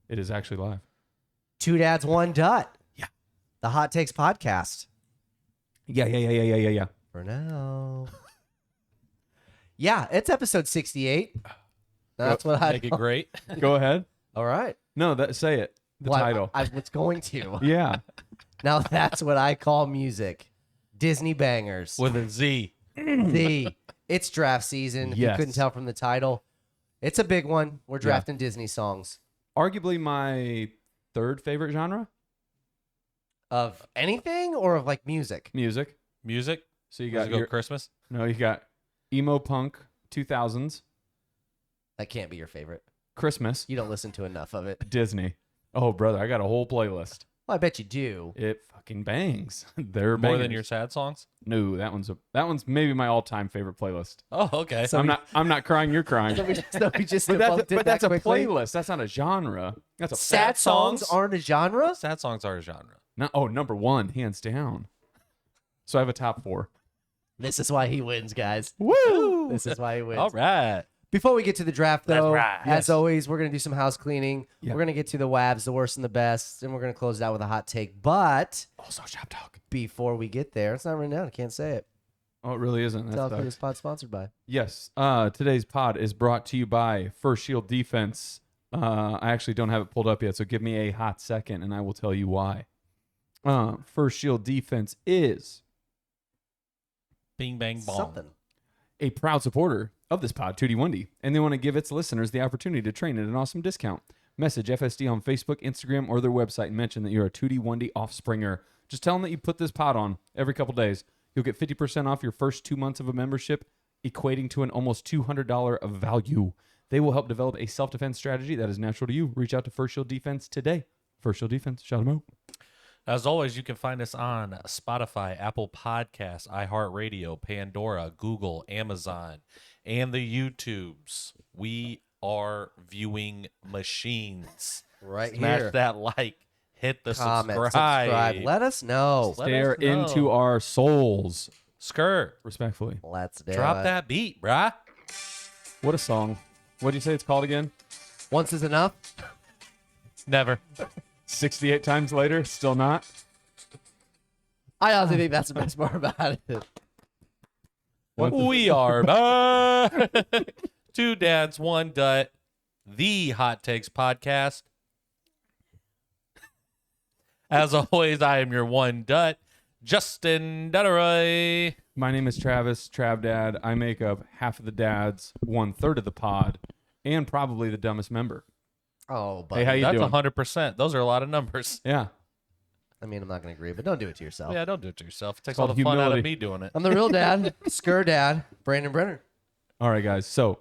It is actually live. Two Dads, One Dutt. Yeah. The Hot Takes Podcast. Yeah. For now. Yeah, it's episode 68. That's what I Make it great. Go ahead. All right. No, say it. The title. I was going to. Yeah. Now that's what I call music. Disney bangers. With a Z. It's draft season. If Yes. you couldn't tell from the title, it's a big one. We're drafting Disney songs. Arguably my third favorite genre. Of anything or of like music? Music. Music. So you Does got it go Christmas. you got emo punk 2000s, That can't be your favorite. Christmas, You don't listen to enough of it. Disney. Oh, brother, I got a whole playlist. Well, I bet you do. It fucking bangs. They're More than bangers. your sad songs. No, that one's maybe my all-time favorite playlist. Oh, okay. So I'm not crying, you're crying. So we just But debunked it that's that a quickly. playlist. That's not a genre. That's a Sad songs aren't a genre? Sad songs are a genre. number one, hands down. So I have a top 4. This is why he wins, guys. Woo! This is why he wins. All right. Before we get to the draft, though, right. as always, we're going to do some house cleaning. Yeah. We're going to get to the WAVs, the worst and the best, and we're going to close it out with a hot take. But Also, shop talk. before we get there, it's not written down. I can't say it. Oh, it really isn't. Tell us That who this sucks. pod sponsored by. Yes. Today's pod is brought to you by First Shield Defense. I actually don't have it pulled up yet, so give me a hot second, and I will tell you why. First Shield Defense is Bing, bang, bong. Something. a proud supporter of this pod, 2D1D, and they want to give its listeners the opportunity to train at an awesome discount. Message FSD on Facebook, Instagram, or their website and mention that you're a 2D1D offspringer. Just tell them that you put this pod on every couple days. You'll get 50% off your first 2 months of a membership, equating to an almost $200 of value. They will help develop a self-defense strategy that is natural to you. Reach out to First Shield Defense today. First Shield Defense, shout them out. As always, you can find us on Spotify, Apple Podcasts, iHeartRadio, Pandora, Google, Amazon, and the YouTubes. We are viewing machines. Right Smash here. that like. Hit the Comment, subscribe. Let us know. Let Stare us know. into our souls. Skirt. Respectfully. Let's do Drop it. that beat, bruh. What a song. What did you say it's called again? Once is enough. Never. 68 times later, still not. I honestly think that's the best part about it. We are back. 2 Dads, 1 Dutt, the Hot Takes Podcast. As always, I am your one Dutt, Justin Dutteroy. My name is Travis, Trav Dad. I make up half of the dads, 1/3 of the pod, and probably the dumbest member. Oh, but Hey, how you That's doing? 100%. Those are a lot of numbers. Yeah. I mean, I'm not going to agree, but don't do it to yourself. Yeah, don't do it to yourself. It takes called all the fun out of humility. me doing it. I'm the real dad, Skur Dad, Brandon Brenner. All right, guys. So,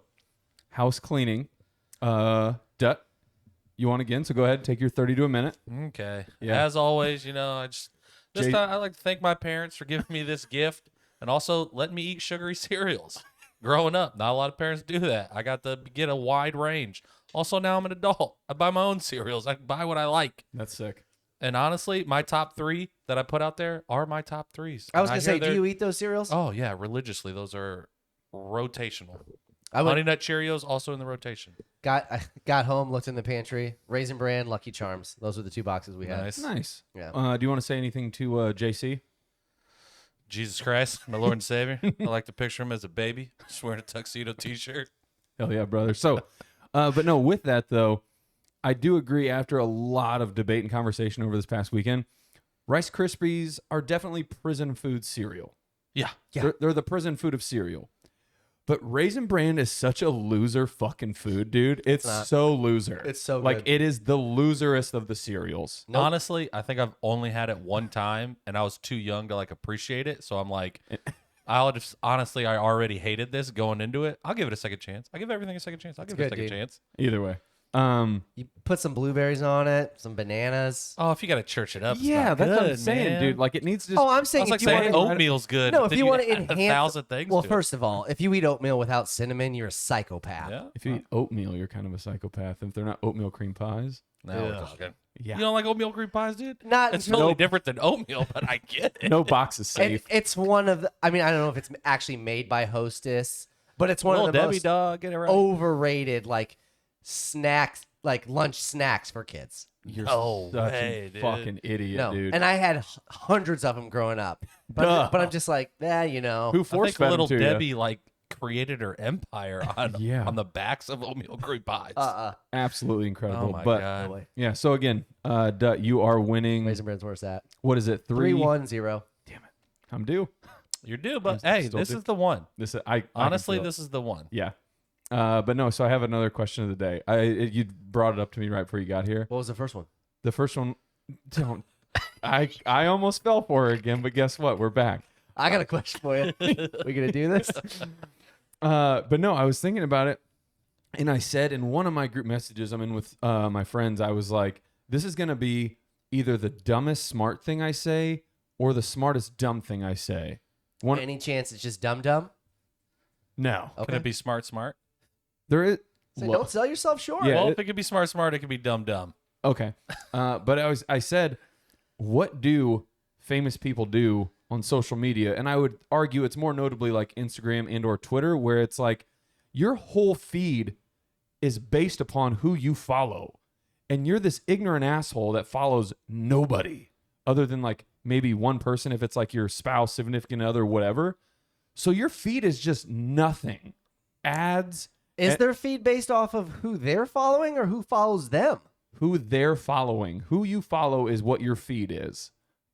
house cleaning. Dutt, you want again? So go ahead, take your 30 to a minute. Okay. Yeah. As always, this Jay- time I like to thank my parents for giving me this gift and also letting me eat sugary cereals. Growing up, not a lot of parents do that. I got to get a wide range. Also, now I'm an adult. I buy my own cereals. I buy what I like. That's sick. And honestly, my top 3 that I put out there are my top 3s. I was And going to say, hear do they're- you eat those cereals? Oh, yeah, religiously. Those are rotational. I Honey Nut Cheerios also in the rotation. I got home, looked in the pantry, Raisin Bran, Lucky Charms. Those were the 2 boxes we had. Nice. Nice. Yeah. Do you want to say anything to JC? Jesus Christ, my Lord and Savior. I like to picture him as a baby, just wearing a tuxedo T-shirt. Hell yeah, brother. So, but no, with that, though, I do agree after a lot of debate and conversation over this past weekend, Rice Krispies are definitely prison food cereal. Yeah. Yeah. They're the prison food of cereal. But Raisin Bran is such a loser fucking food, dude. It's not. so loser. It's so like good. it is the loserest of the cereals. Nope. Honestly, I think I've only had it one time, and I was too young to like appreciate it. So I'm like, I already hated this going into it. I'll give it a second chance. I give everything a second chance. I'll give it a good, second dude. chance. Either way. You put some blueberries on it, some bananas. Oh, if you got to church it up, it's Yeah, not that's what I'm good, saying, man. dude. Like it needs to just Oh, I'm I saying was like if you saying want oatmeal's good. No, but if then you want to add enhance 1,000 things. Well, to it. first of all, if you eat oatmeal without cinnamon, you're a psychopath. yeah. if you eat oatmeal, you're kind of a psychopath. If they're not oatmeal cream pies. Now we're Ugh. talking. Yeah. You don't like oatmeal cream pies, dude? Not It's until- totally different than oatmeal, but I get it. No box is And safe. it's one of the, I mean, I don't know if it's actually made by Hostess, but it's one Little of the Debbie most dog, get it right. overrated like snack like lunch snacks for kids. You're No such way, a dude. fucking idiot, No, dude. and I had hundreds of them growing up. Duh. But I'm just like, you know. Who I force think fed little them to Debbie like created her empire on Yeah. on the backs of oatmeal cream pies. you? Absolutely incredible. Oh my but god. No way. yeah, so again, Dutt, you are winning. Raisin Bran's where's that? What is it? 3-1-0. I'm due. You're due, but I'm hey, still this due. is the one. This is, I can Honestly, feel it. this is the one. Yeah. But no, so I have another question of the day. You brought it up to me right before you got here. What was the first one? The first one, don't. I almost fell for it again, but guess what? We're back. I got a question for you. We gonna do this? But no, I was thinking about it, and I said in one of my group messages I'm in with my friends, I was like, this is gonna be either the dumbest smart thing I say or the smartest dumb thing I say. One, Any chance it's just dumb? no, Okay. Can it be smart? there is. So don't sell yourself short. Yeah. Well, if it could be smart, it could be dumb. Okay. But I said, what do famous people do on social media? And I would argue it's more notably like Instagram and or Twitter, where it's like your whole feed is based upon who you follow. And you're this ignorant asshole that follows nobody other than like maybe one person, if it's like your spouse, significant other, whatever. So your feed is just nothing. Ads, Is their feed based off of who they're following or who follows them? who they're following. Who you follow is what your feed is.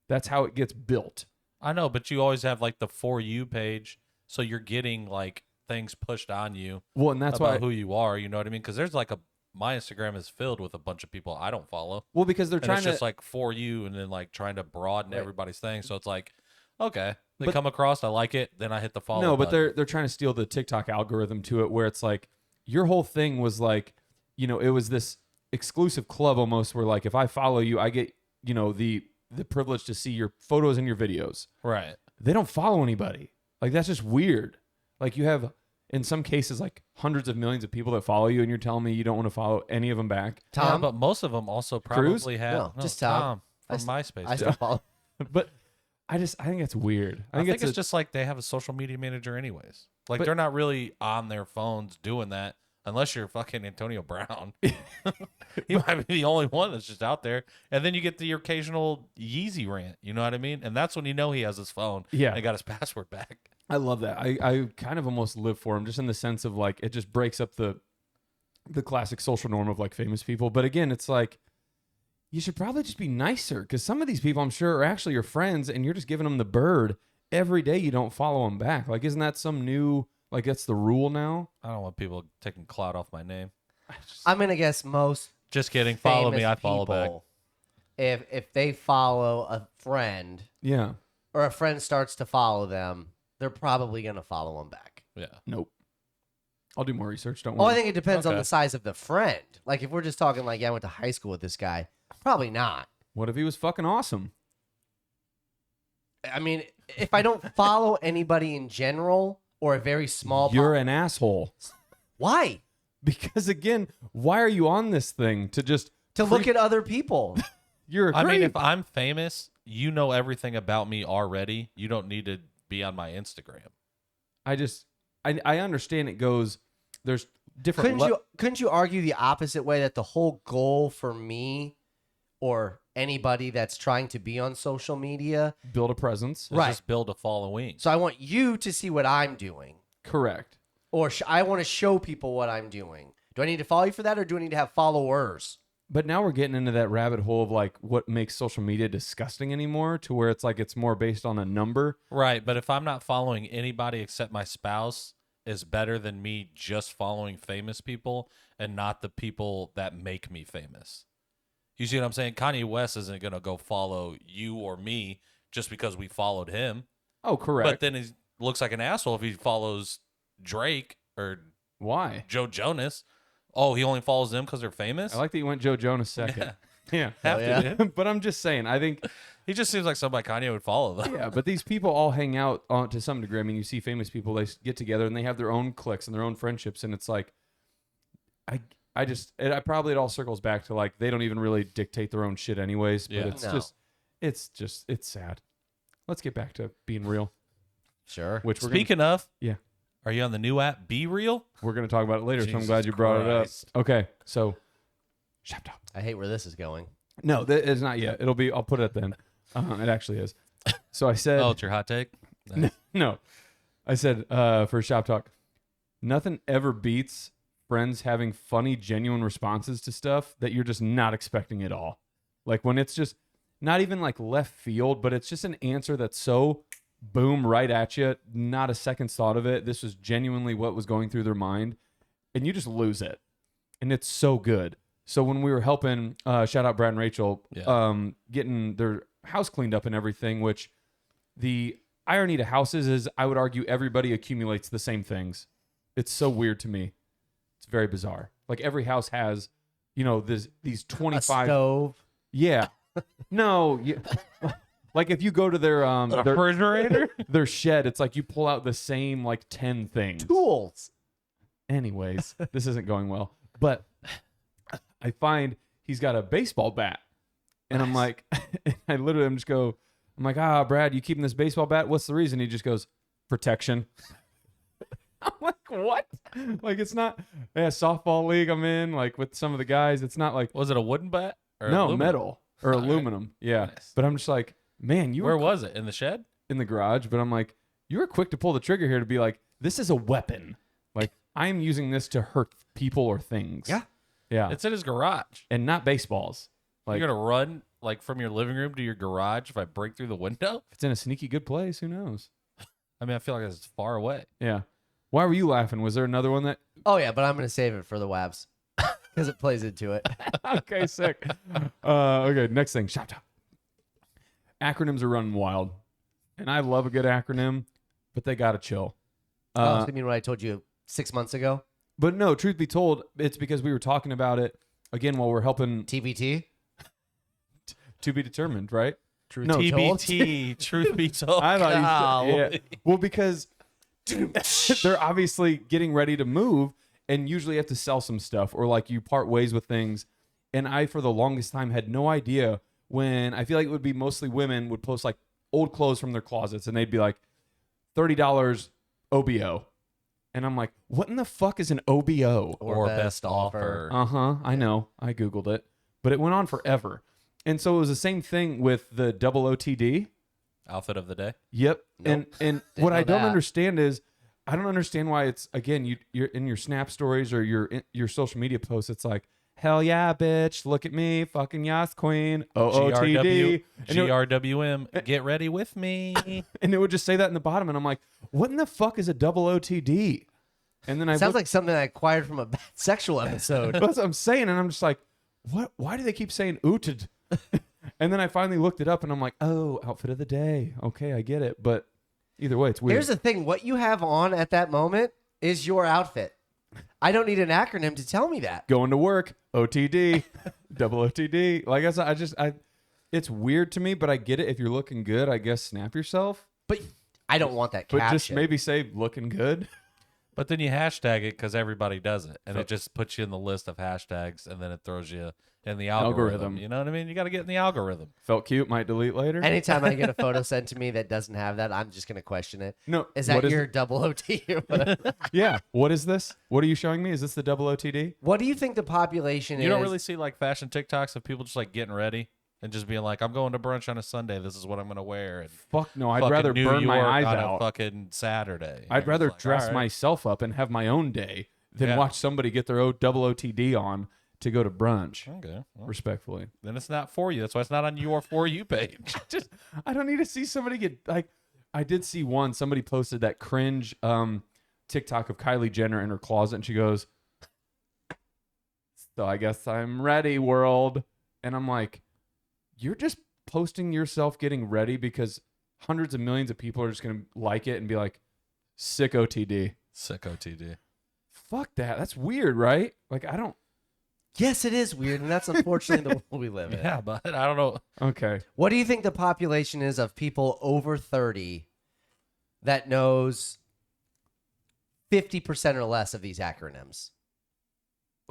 That's how it gets built. I know, but you always have like the For You page, so you're getting like things pushed on you Well, and that's about why. who you are. You know what I mean? Because there's like my Instagram is filled with a bunch of people I don't follow. Well, because they're And trying it's to. just like For You, and then like trying to broaden Right. everybody's thing. So it's like, okay, they But- come across, I like it, then I hit the follow. no, but button. they're trying to steal the TikTok algorithm to it, where it's like your whole thing was like, it was this exclusive club almost, where like if I follow you, I get the privilege to see your photos and your videos. right. They don't follow anybody. Like that's just weird. Like you have in some cases like hundreds of millions of people that follow you, and you're telling me you don't want to follow any of them back. Yeah, Tom? but most of them also Cruz? probably have No, just Tom. from I MySpace. I still follow. But I think it's weird. I think it's just like they have a social media manager anyways. Like But- they're not really on their phones doing that unless you're fucking Antonio Brown. He might be the only one that's just out there. And then you get the occasional Yeezy rant, you know what I mean? And that's when you know he has his phone Yeah. and got his password back. I love that. I kind of almost live for him, just in the sense of like it just breaks up the classic social norm of like famous people. But again, it's like you should probably just be nicer, because some of these people I'm sure are actually your friends, and you're just giving them the bird every day. You don't follow them back. Like, isn't that some new like that's the rule now? I don't want people taking clout off my name. I'm gonna guess most Just kidding. Follow me. famous I follow back. people, if they follow a friend Yeah. or a friend starts to follow them, they're probably gonna follow them back. Yeah. Nope. I'll do more research. Don't Well, worry. I think it depends on Okay. the size of the friend. Like if we're just talking like, I went to high school with this guy, probably not. What if he was fucking awesome? I mean, if I don't follow anybody in general or a very small, You're an asshole. why? Because again, why are you on this thing to just To look at other people. You're a I mean, creep. if I'm famous, you know everything about me already. You don't need to be on my Instagram. I understand it goes. There's different. Couldn't you argue the opposite way, that the whole goal for me or anybody that's trying to be on social media, build a presence. It's Right. Just build a following. so I want you to see what I'm doing, Correct. or I want to show people what I'm doing. Do I need to follow you for that, or do I need to have followers? But now we're getting into that rabbit hole of like what makes social media disgusting anymore, to where it's like it's more based on a number. Right, but if I'm not following anybody except my spouse, is better than me just following famous people and not the people that make me famous. You see what I'm saying? Kanye West isn't going to go follow you or me just because we followed him. Oh, correct. But then he looks like an asshole if he follows Drake or Why? Joe Jonas. Oh, he only follows them because they're famous? I like that you went Joe Jonas second. Yeah. Have yeah. to, dude. But I'm just saying, I think, He just seems like somebody Kanye would follow, though. yeah, but these people all hang out to some degree. I mean, you see famous people, they get together and they have their own cliques and their own friendships. And it's like, I probably it all circles back to like, they don't even really dictate their own shit anyways. But Yeah. it's No. it's sad. Let's get back to being real, Sure. which Speaking of, Yeah. Are you on the new app, Be Real? we're gonna talk about it later. So I'm Jesus glad you brought Christ. it up. Okay, so Shop talk. I hate where this is going. No, it's not yet. It'll be. I'll put it at the end. It actually is. So I said. Oh, it's your hot take? Nice. No. I said for shop talk, nothing ever beats friends having funny, genuine responses to stuff that you're just not expecting at all. Like when it's just not even like left field, but it's just an answer that's so boom right at you, not a second thought of it. This was genuinely what was going through their mind, and you just lose it. And it's so good. So when we were helping, shout out Brad and Rachel, getting their house cleaned up and everything, which the irony to houses is I would argue everybody accumulates the same things. It's so weird to me. It's very bizarre. Like every house has, these 25 A stove. Yeah. No. Like if you go to their refrigerator, their shed, it's like you pull out the same like 10 things. Tools. Anyways, this isn't going well. But I find he's got a baseball bat. And I'm like, I'm like, Brad, you keeping this baseball bat? What's the reason? He just goes, protection. I'm like, what? Like, it's not softball league I'm in, like with some of the guys. It's not like, was it a wooden bat? Or no, aluminum? metal or aluminum. Yeah. Nice. But I'm just like, man, Where was it? In the shed? in the garage, but I'm like, you were quick to pull the trigger here to be like, this is a weapon. Like, I'm using this to hurt people or things. Yeah. Yeah. It's in his garage. And not baseballs. Like, You're going to run like from your living room to your garage if I break through the window? if it's in a sneaky good place, who knows? I mean, I feel like it's far away. Yeah. Why were you laughing? Was there another one that? Oh yeah, but I'm gonna save it for the Wabs because it plays into it. Okay, sick. Okay, next thing. Shop talk. Acronyms are running wild. And I love a good acronym, but they got to chill. Oh, so you mean what I told you 6 months ago? But no, truth be told, it's because we were talking about it again while we're helping TBT. to be determined, right? Truth No, TBT, truth be told. I thought you said, yeah. Golly. Well, because they're obviously getting ready to move and usually have to sell some stuff or like you part ways with things. And I, for the longest time, had no idea when I feel like it would be mostly women would post like old clothes from their closets and they'd be like $30 OBO. And I'm like, what in the fuck is an OBO? Or best offer. Uh-huh. I know. I Googled it. But it went on forever. And so it was the same thing with the double OTD. Outfit of the day. Yep. Nope. And what know I don't that. understand is I don't understand why it's again you're in your Snap stories or your social media posts. It's like hell yeah, bitch, look at me, fucking Yas Queen, OOTD, and GRWM, get ready with me. it would just say that in the bottom, and I'm like, what in the fuck is a double OTD? And then I Sounds like something I acquired from a bad sexual episode. that's what I'm saying, and I'm just like, what? Why do they keep saying ooted? And then I finally looked it up, and I'm like, oh, outfit of the day. Okay, I get it, but either way, it's weird. Here's the thing: what you have on at that moment is your outfit. I don't need an acronym to tell me that. Going to work, OTD, double OTD. Like I it's weird to me, but I get it. If you're looking good, I guess snap yourself. But I don't want that But caption. just maybe say looking good. But then you hashtag it because everybody does it. And it just puts you in the list of hashtags and then it throws you in the algorithm. You know what I mean? You got to get in the algorithm. Felt cute, might delete later. Anytime I get a photo sent to me that doesn't have that, I'm just going to question it. No, Is what that your double OT or whatever? Yeah. What is this? What are you showing me? Is this the double OTD? What do you think the population is? You don't really see like fashion TikToks of people just like getting ready and just being like, I'm going to brunch on a Sunday. This is what I'm going to wear. And Fuck no. I'd fucking rather New burn my York eyes on out. a fucking Saturday. I'd And rather it's like, dress all right. myself up and have my own day than Yeah. watch somebody get their double OTD on to go to brunch. Okay. Well, Respectfully. then it's not for you. That's why it's not on your For You page. Just I don't need to see somebody get like I did see one somebody posted that cringe TikTok of Kylie Jenner in her closet and she goes, so I guess I'm ready, world. And I'm like, you're just posting yourself getting ready because hundreds of millions of people are just gonna like it and be like, sick OTD. Sick OTD. Fuck that. That's weird, right? Like I don't Yes, it is weird, and that's unfortunately the world we live in. Yeah, but I don't know. okay. What do you think the population is of people over 30 that knows 50% or less of these acronyms?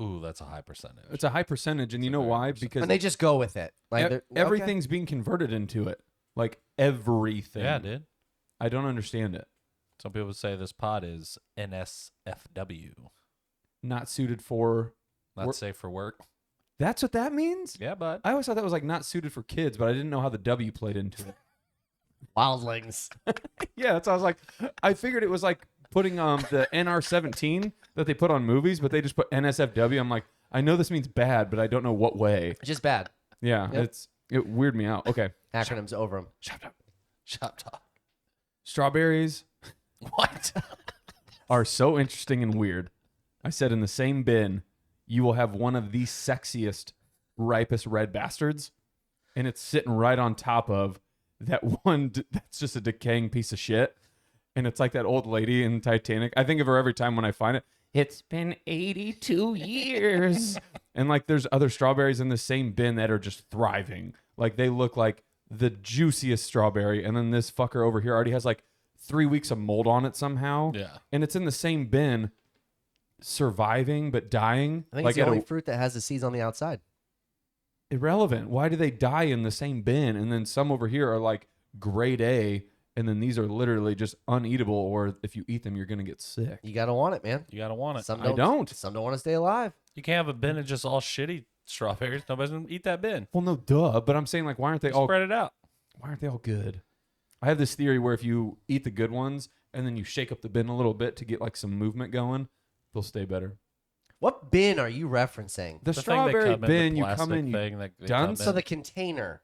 Ooh, that's a high percentage. It's a high percentage, and you know very why? percent. Because And they just go with it. Like they're- everything's being converted into it. Like everything. Yeah, dude. I don't understand it. Some people say this pod is NSFW, Not suited for not Work- safe for work. That's what that means? Yeah, bud. I always thought that was like not suited for kids, but I didn't know how the W played into it. Wildlings. Yeah, that's how I was like, I figured it was like putting the NR-17 that they put on movies, but they just put NSFW. I'm like, I know this means bad, but I don't know what way. Just bad. Yeah, Yep. it weirded me out. Okay. Acronyms over them. Shut up. Shop talk. Strawberries What? are so interesting and weird. I said in the same bin, you will have one of the sexiest, ripest red bastards, and it's sitting right on top of that one that's just a decaying piece of shit. And it's like that old lady in Titanic. I think of her every time when I find it. It's been 82 years. And like there's other strawberries in the same bin that are just thriving. Like they look like the juiciest strawberry. And then this fucker over here already has like 3 weeks of mold on it somehow. Yeah. And it's in the same bin, surviving but dying. I think like it's the at only a- fruit that has the seeds on the outside. irrelevant. Why do they die in the same bin? And then some over here are like grade A. And then these are literally just uneatable. Or if you eat them, you're going to get sick. You gotta want it, man. You gotta want it. Some I don't. Some don't want to stay alive. You can't have a bin of just all shitty strawberries. Nobody's gonna eat that bin. Well, no, duh. But I'm saying like, why aren't they Just all spread it out. why aren't they all good? I have this theory where if you eat the good ones and then you shake up the bin a little bit to get like some movement going, they'll stay better. What bin are you referencing? The thing they strawberry come in, the bin, you come plastic in, you thing that they done? come So in. the container.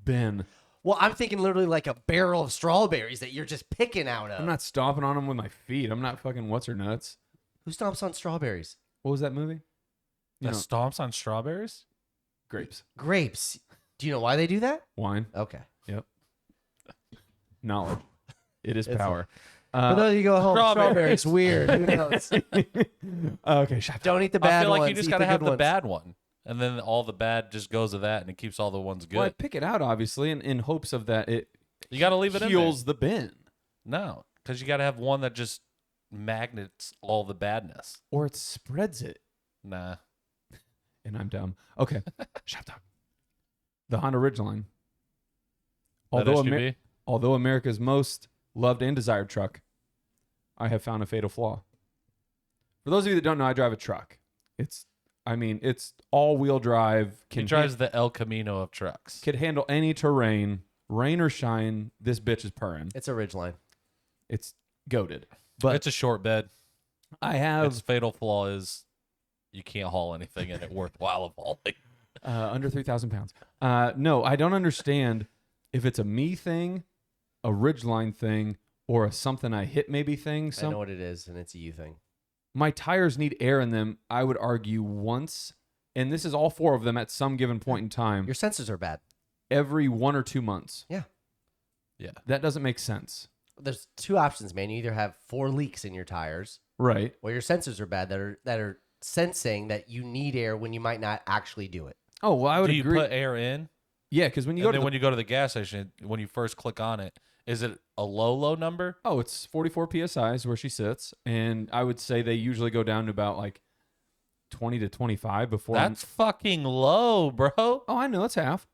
bin. Well, I'm thinking literally like a barrel of strawberries that you're just picking out of. I'm not stomping on them with my feet. I'm not fucking what's her nuts. Who stomps on strawberries? What was that movie? You that know, stomps on strawberries. grapes, Grapes. Do you know why they do that? wine, Okay. knowledge. It is It's- power. For those of you go home, Strawberries. strawberries weird. Who knows? Okay, shut up. Don't eat the I bad feel like ones. you just eat gotta the have good the ones. bad one, and then all the bad just goes to that, and it keeps all the ones good. Well, I pick it out obviously in hopes of that it You gotta leave it in there. heals the bin. No, because you gotta have one that just magnets all the badness. Or it spreads it. Nah. And I'm dumb. Okay. Shut up. The Honda Ridgeline. Although, That SUV? although America's most loved and desired truck, I have found a fatal flaw. For those of you that don't know, I drive a truck. It's all-wheel drive. He drives the El Camino of trucks. Can handle any terrain, rain or shine. This bitch is purring. It's a Ridgeline. It's goated. But It's a short bed. I have Its fatal flaw is you can't haul anything in it worthwhile of hauling. under 3,000 pounds. No, I don't understand if it's a me thing, a Ridgeline thing, or a something I hit maybe thing. I know what it is, and it's a you thing. My tires need air in them, I would argue, once, and this is all four of them at some given point in time, Your sensors are bad. every 1 or 2 months. Yeah. Yeah. That doesn't make sense. There's two options, man. You either have 4 leaks in your tires, Right. or your sensors are bad that are sensing that you need air when you might not actually do it. Oh, well, I would Do you agree. put air in? Yeah, because when you And go then to when you go to the gas station, when you first click on it, is it a low number? oh, it's 44 PSI is where she sits, and I would say they usually go down to about like 20 to 25 before That's fucking low, bro. oh, I know, it's half.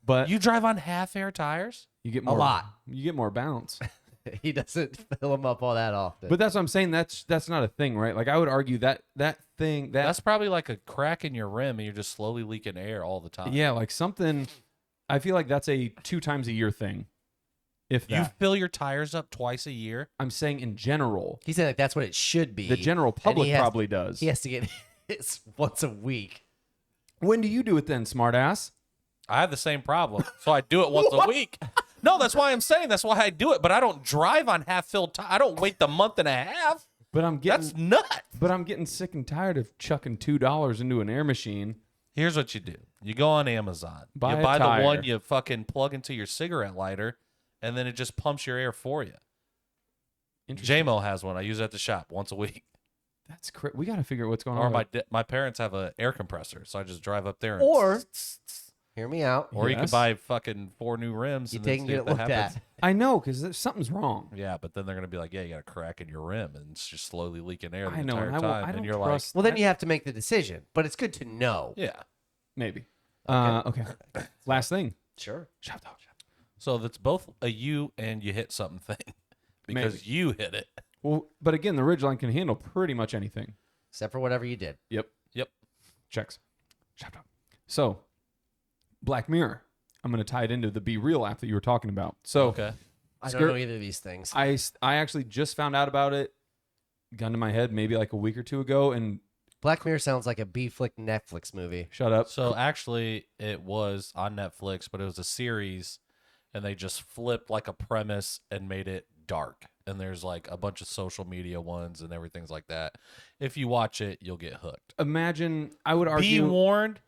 But You drive on half air tires? you get A more lot. You get more bounce. He doesn't fill them up all that often. But that's what I'm saying. That's not a thing, right? Like I would argue that thing That's probably like a crack in your rim and you're just slowly leaking air all the time. yeah, like something. I feel like that's a 2 times a year thing. If You that. fill your tires up twice a year? I'm saying in general, he said like that's what it should be. the general And public he has- probably does. He has to get his once a week. When do you do it then, smartass? I have the same problem. So I do it once a week. No, that's why I'm saying that's why I do it, but I don't drive on half filled tires. I don't wait the month and a half. But I'm getting That's nuts. but I'm getting sick and tired of chucking $2 into an air machine. Here's what you do. You go on Amazon. Buy you a buy tire. the one you fucking plug into your cigarette lighter, and then it just pumps your air for you. Interesting. JMO has one. I use it at the shop once a week. That's we got to figure out what's going Or on. my parents have an air compressor, so I just drive up there. And Or- Hear me out. or you Yes. could buy fucking 4 new rims. You and take then and see get if it that looked happens. at. I know because something's wrong. Yeah, but then they're gonna be like, "Yeah, you got a crack in your rim, and it's just slowly leaking air the I know. entire And I time." don't and you're trust like, Well, then you have to make the decision. But it's good to know. "Yeah." maybe. Okay. Last thing. Sure. Shut up. So that's both a you and you hit something thing because Maybe. you hit it. Well, but again, the Ridgeline can handle pretty much anything. Except for whatever you did. Yep. Yep. Checks. Shut up. So, Black Mirror. I'm going to tie it into the Be Real app that you were talking about. So, Okay. I don't know either of these things. I actually just found out about it, gun to my head, maybe like a week or two ago, and Black Mirror sounds like a B-flick Netflix movie. shut up. So actually, it was on Netflix, but it was a series, and they just flipped like a premise and made it dark. And there's like a bunch of social media ones and everything's like that. If you watch it, you'll get hooked. Imagine, I would Be argue. warned,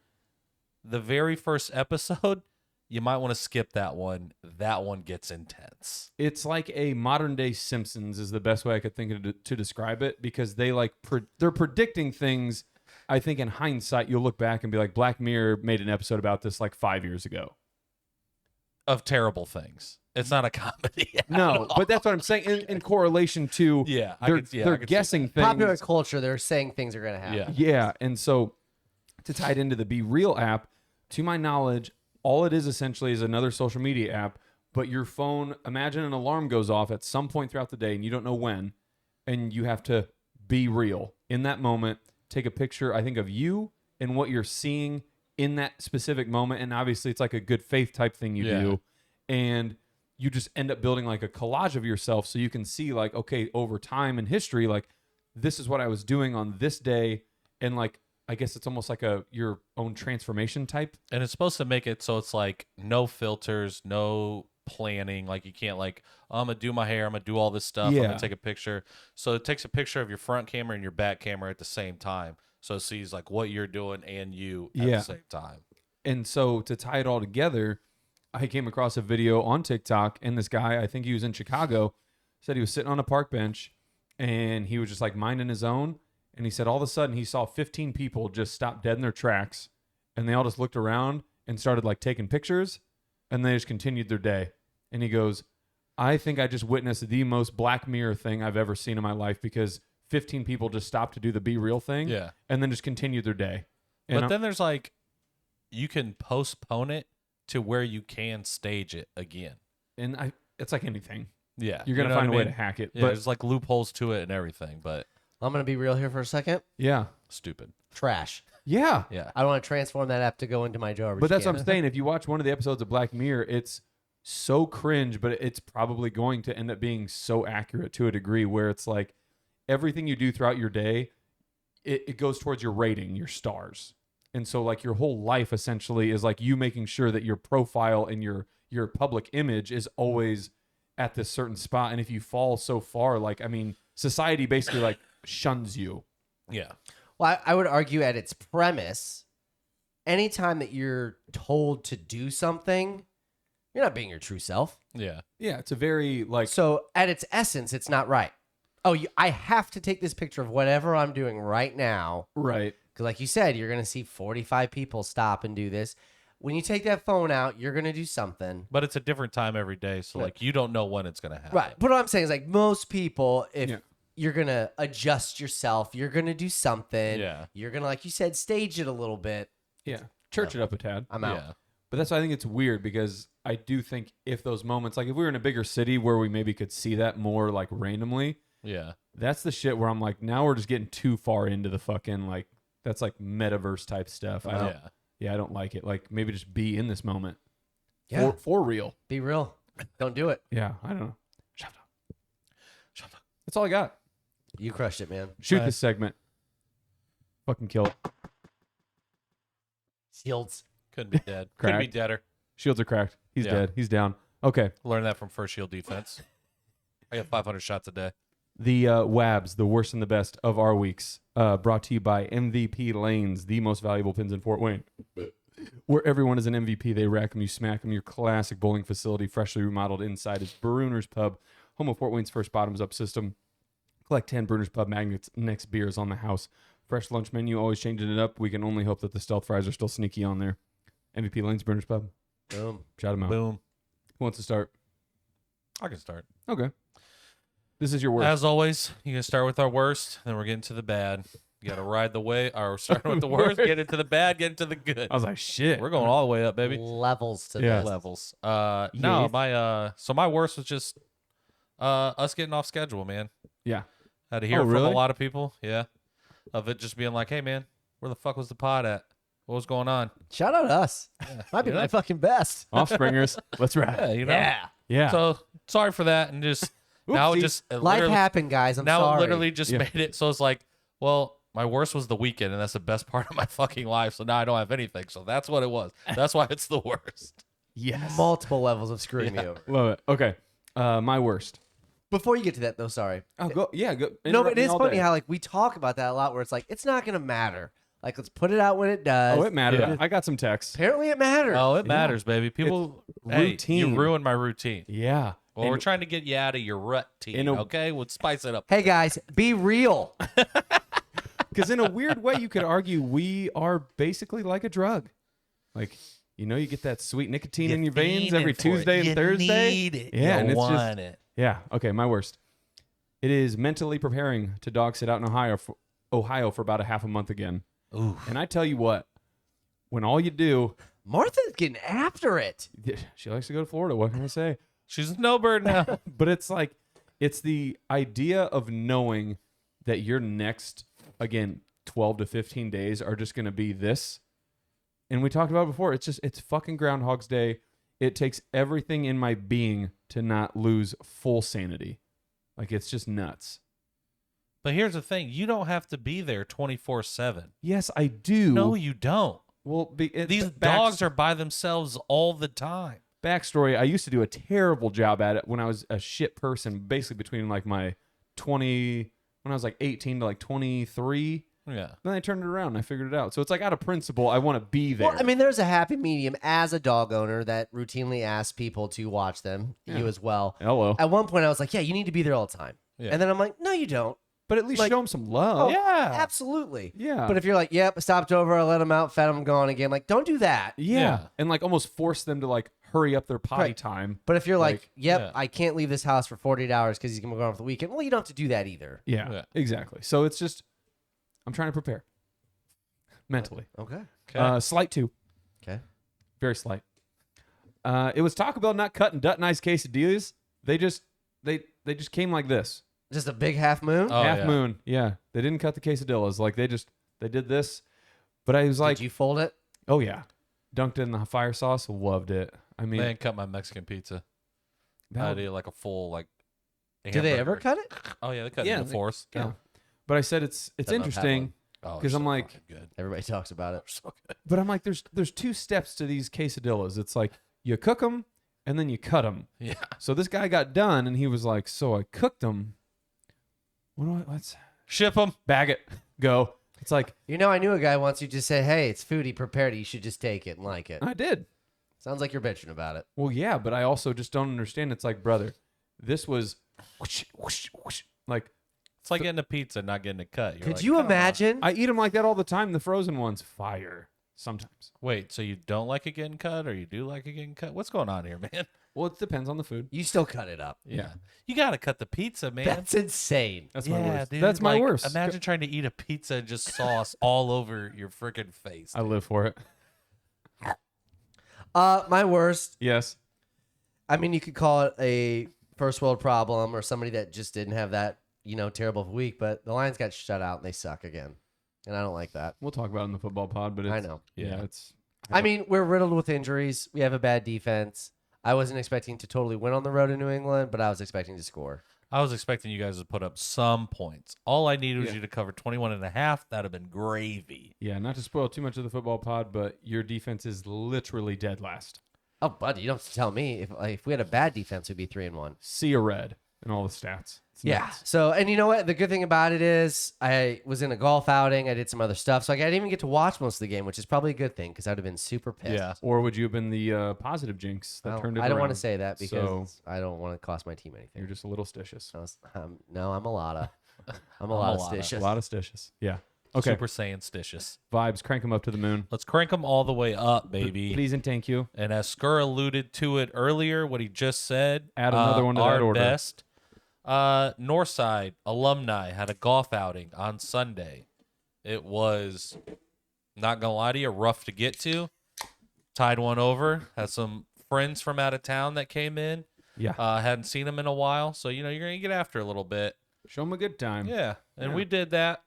the very first episode, you might want to skip that one. That one gets intense. It's like a modern day Simpsons is the best way I could think of to describe it, because they like they're predicting things. I think in hindsight you'll look back and be like, Black Mirror made an episode about this like 5 years ago. Of terrible things. It's not a comedy. No, but that's what I'm saying in correlation to Yeah, they're I could see guessing things. Popular culture, they're saying things are going to happen. Yeah. Yeah, and so to tie it into the Be Real app, to my knowledge, all it is essentially is another social media app, but your phone, imagine an alarm goes off at some point throughout the day and you don't know when, and you have to be real in that moment, take a picture, I think, of you and what you're seeing in that specific moment, and obviously it's like a good faith type thing you do, and you just end up building like a collage of yourself so you can see like, okay, over time in history, like this is what I was doing on this day, and like I guess it's almost like your own transformation type. And it's supposed to make it so it's like no filters, no planning. Like you can't like, oh, I'm going to do my hair. I'm going to do all this stuff. I'm Yeah. going to take a picture. So it takes a picture of your front camera and your back camera at the same time. So it sees like what you're doing and you at the same time. And so to tie it all together, I came across a video on TikTok, and this guy, I think he was in Chicago, said he was sitting on a park bench and he was just like minding his own. And he said all of a sudden he saw 15 people just stop dead in their tracks, and they all just looked around and started like taking pictures, and they just continued their day. And he goes, I think I just witnessed the most Black Mirror thing I've ever seen in my life, because 15 people just stopped to do the Be Real thing, Yeah. and then just continued their day. And But then there's like, you can postpone it to where you can stage it again. it's like anything. Yeah. You're going to You know find a what I way mean? to hack it. Yeah, But there's like loopholes to it and everything, but I'm going to be real here for a second. yeah. stupid. Trash. Yeah. Yeah. I want to transform that app to go into my garbage But that's can. what I'm saying. If you watch one of the episodes of Black Mirror, it's so cringe, but it's probably going to end up being so accurate to a degree where it's like everything you do throughout your day, it goes towards your rating, your stars. And so like your whole life essentially is like you making sure that your profile and your public image is always at this certain spot. And if you fall so far, like, I mean, society basically like shuns you. Yeah. Well, I would argue at its premise, anytime that you're told to do something, you're not being your true self. Yeah. Yeah. It's a very like, So at its essence, it's not right. Oh, I have to take this picture of whatever I'm doing right now. right. Because like you said, you're going to see 45 people stop and do this. When you take that phone out, you're going to do something. But it's a different time every day. So like you don't know when it's going to happen. Right. But what I'm saying is like most people, if Yeah. you're going to adjust yourself, you're going to do something. Yeah. You're going to, like you said, stage it a little bit. Yeah. Church it up a tad. I'm out. Yeah. But that's why I think it's weird, because I do think if those moments, like if we were in a bigger city where we maybe could see that more like randomly, Yeah. that's the shit where I'm like, now we're just getting too far into the fucking like, that's like metaverse type stuff. I don't, Yeah. I don't like it. Like maybe just be in this moment Yeah. for real. Be real. Don't do it. Yeah. I don't know. Shut up. Shut up. That's all I got. You crushed it, man. Shoot Nice. this segment. Fucking kill it. Shields. Couldn't be dead. Couldn't be Cracked. deader. Shields are cracked. He's Yeah. dead. He's down. Okay. Learned that from First Shield Defense. I get 500 shots a day. The WABs, the worst and the best of our weeks, brought to you by MVP Lanes, the most valuable pins in Fort Wayne. Where everyone is an MVP, they rack them, you smack them. Your classic bowling facility, freshly remodeled inside, is Bruner's Pub, home of Fort Wayne's first bottoms up system. Collect 10 Bruner's Pub magnets, next beers on the house. Fresh lunch menu, always changing it up. We can only hope that the stealth fries are still sneaky on there. MVP Lanes, Bruner's Pub. Boom. Shout them out. Boom. Who wants to start? I can start. Okay. This is your worst. As always, you can start with our worst, then we're getting to the bad. You got to ride the way, or starting with the worst, get into the bad, get into the good. I was like, shit. We're going all the way up, baby. Levels to Yeah. this. Levels. No, my worst was just us getting off schedule, man. Yeah. Had to hear Oh, from really? a lot of people, yeah, of it just being like, hey, man, where the fuck was the pod at? What was going on? Shout out us. Might be my fucking best. Offspringers, let's ride. Yeah, you know. Yeah. Yeah. So sorry for that, and just now Oopsie. just Life happened, guys. I'm now sorry. it literally just Yeah. made it so it's like, well, my worst was the weekend, and that's the best part of my fucking life. So now I don't have anything. So that's what it was. That's why it's the worst. Yes. Multiple levels of screwing me over. Love it. Okay. My worst. Before you get to that, though, sorry. Oh, go. Yeah, go. No, but interrupt it me is all funny day. how like we talk about that a lot, where it's like it's not gonna matter. Like let's put it out when it does. Oh, it mattered. Yeah. I got some texts. Apparently, it matters. Oh, it matters, baby. People, hey, routine. you ruined my routine. Yeah. Well, we're trying to get you out of your rut, In a- okay? We'll spice it up. Hey guys, be real. Because in a weird way, you could argue we are basically like a drug. Like, you know, you get that sweet nicotine in your veins every Tuesday and Thursday. Need it. Yeah, and you it's just- want it. Yeah. Okay. My worst. It is mentally preparing to dog sit out in Ohio for about a half a month again. Ooh. And I tell you what, when all you do, Martha's getting after it. she likes to go to Florida. What can I say? She's a snowbird now. But it's like, it's the idea of knowing that your next, again, 12 to 15 days are just going to be this. And we talked about it before. It's fucking Groundhog's Day. It takes everything in my being to not lose full sanity. Like, it's just nuts. But here's the thing. You don't have to be there 24/7. Yes, I do. No, you don't. Well, These dogs are by themselves all the time. Backstory, I used to do a terrible job at it when I was a shit person, basically between like my 20, when I was like 18 to like 23. Yeah. Then I turned it around and I figured it out. So it's like out of principle, I want to be there. Well, I mean, there's a happy medium as a dog owner that routinely asks people to watch them, you as well. Hello. At one point, I was like, yeah, you need to be there all the time. Yeah. And then I'm like, no, you don't. But at least like- show them some love. Yeah. Absolutely. Yeah. But if you're like, yep, stopped over, I let them out, fed them, gone again, like, don't do that. Yeah. Yeah. And like almost force them to like hurry up their potty Right. time. But if you're like, yep, yeah. I can't leave this house for 48 hours because he's going to go on for the weekend, well, you don't have to do that either. Yeah, Yeah. exactly. So it's just, I'm trying to prepare mentally. Okay. Okay. Slight 2. Okay. Very slight. It was Taco Bell not cutting Dutt and Ice quesadillas. They just came like this. Just a big half moon? Oh, Half yeah. moon. Yeah. They didn't cut the quesadillas. Like they did this. But I was like, Did you fold it? oh yeah. Dunked it in the fire sauce. Loved it. I mean, They didn't cut my Mexican pizza. I that- did like a full like. Do they ever hamburger. cut it? Oh yeah, they cut Yeah, it in the force. yeah. But I said it's I've had interesting Oh, 'Cause they're I'm so like- fucking good. Everybody talks about it. They're so good. But I'm like, there's 2 steps to these quesadillas. It's like you cook them and then you cut them. Yeah. So this guy got done and he was like, so I cooked them. Let's Ship them. bag it, go. It's like, You know, I knew a guy once who just said, hey, it's food. He prepared it. You should just take it and like it. I did. Sounds like you're bitching about it. Well, yeah, but I also just don't understand. It's like, brother, this was whoosh, whoosh, whoosh. Like, It's like getting a pizza, and not getting a cut. You're Could like, you "Come on." imagine? I eat them like that all the time. The frozen ones, fire sometimes. Wait, so you don't like it getting cut, or you do like it getting cut? What's going on here, man? Well, it depends on the food. You still cut it up. Yeah. You got to cut the pizza, man. That's insane. That's my worst. dude. That's my like, worst. Imagine trying to eat a pizza and just sauce all over your freaking face. I live for it. My worst. Yes. I mean, you could call it a first world problem or somebody that just didn't have that, terrible of a week, but the Lions got shut out and they suck again. And I don't like that. We'll talk about it in the football pod, but it's, I know. Yeah, Yeah. it's. I mean, we're riddled with injuries. We have a bad defense. I wasn't expecting to totally win on the road in New England, but I was expecting to score. I was expecting you guys to put up some points. All I needed was Yeah. you to cover 21.5. That'd have been gravy. Yeah, not to spoil too much of the football pod, but your defense is literally dead last. Oh, buddy, you don't have to tell me. If we had a bad defense, we'd be 3-1. See a red in all the stats. It's Yeah. nuts. So, and you know what? The good thing about it is I was in a golf outing. I did some other stuff. So I didn't even get to watch most of the game, which is probably a good thing because I would have been super pissed. Or would you have been the positive jinx that Well, turned it I don't want to around? say that because So- I don't want to cost my team You're anything. just a little stitious. No, I'm a lot of. I'm a I'm lot a of lotta. stitious. A lot of stitious. Yeah. Okay. Super Saiyan stitious. Vibes, crank them up to the moon. Let's crank them all the way up, baby. Please and thank you. And as Skur alluded to it earlier, what he just said, Add another one to that our order. best. Northside alumni had a golf outing on Sunday. It was, not gonna lie to you, rough to get to. Tied one over. Had some friends from out of town that came in. Yeah. Hadn't seen them in a while, so you're gonna get after a little bit. Show them a good time. Yeah, and Yeah. we did that.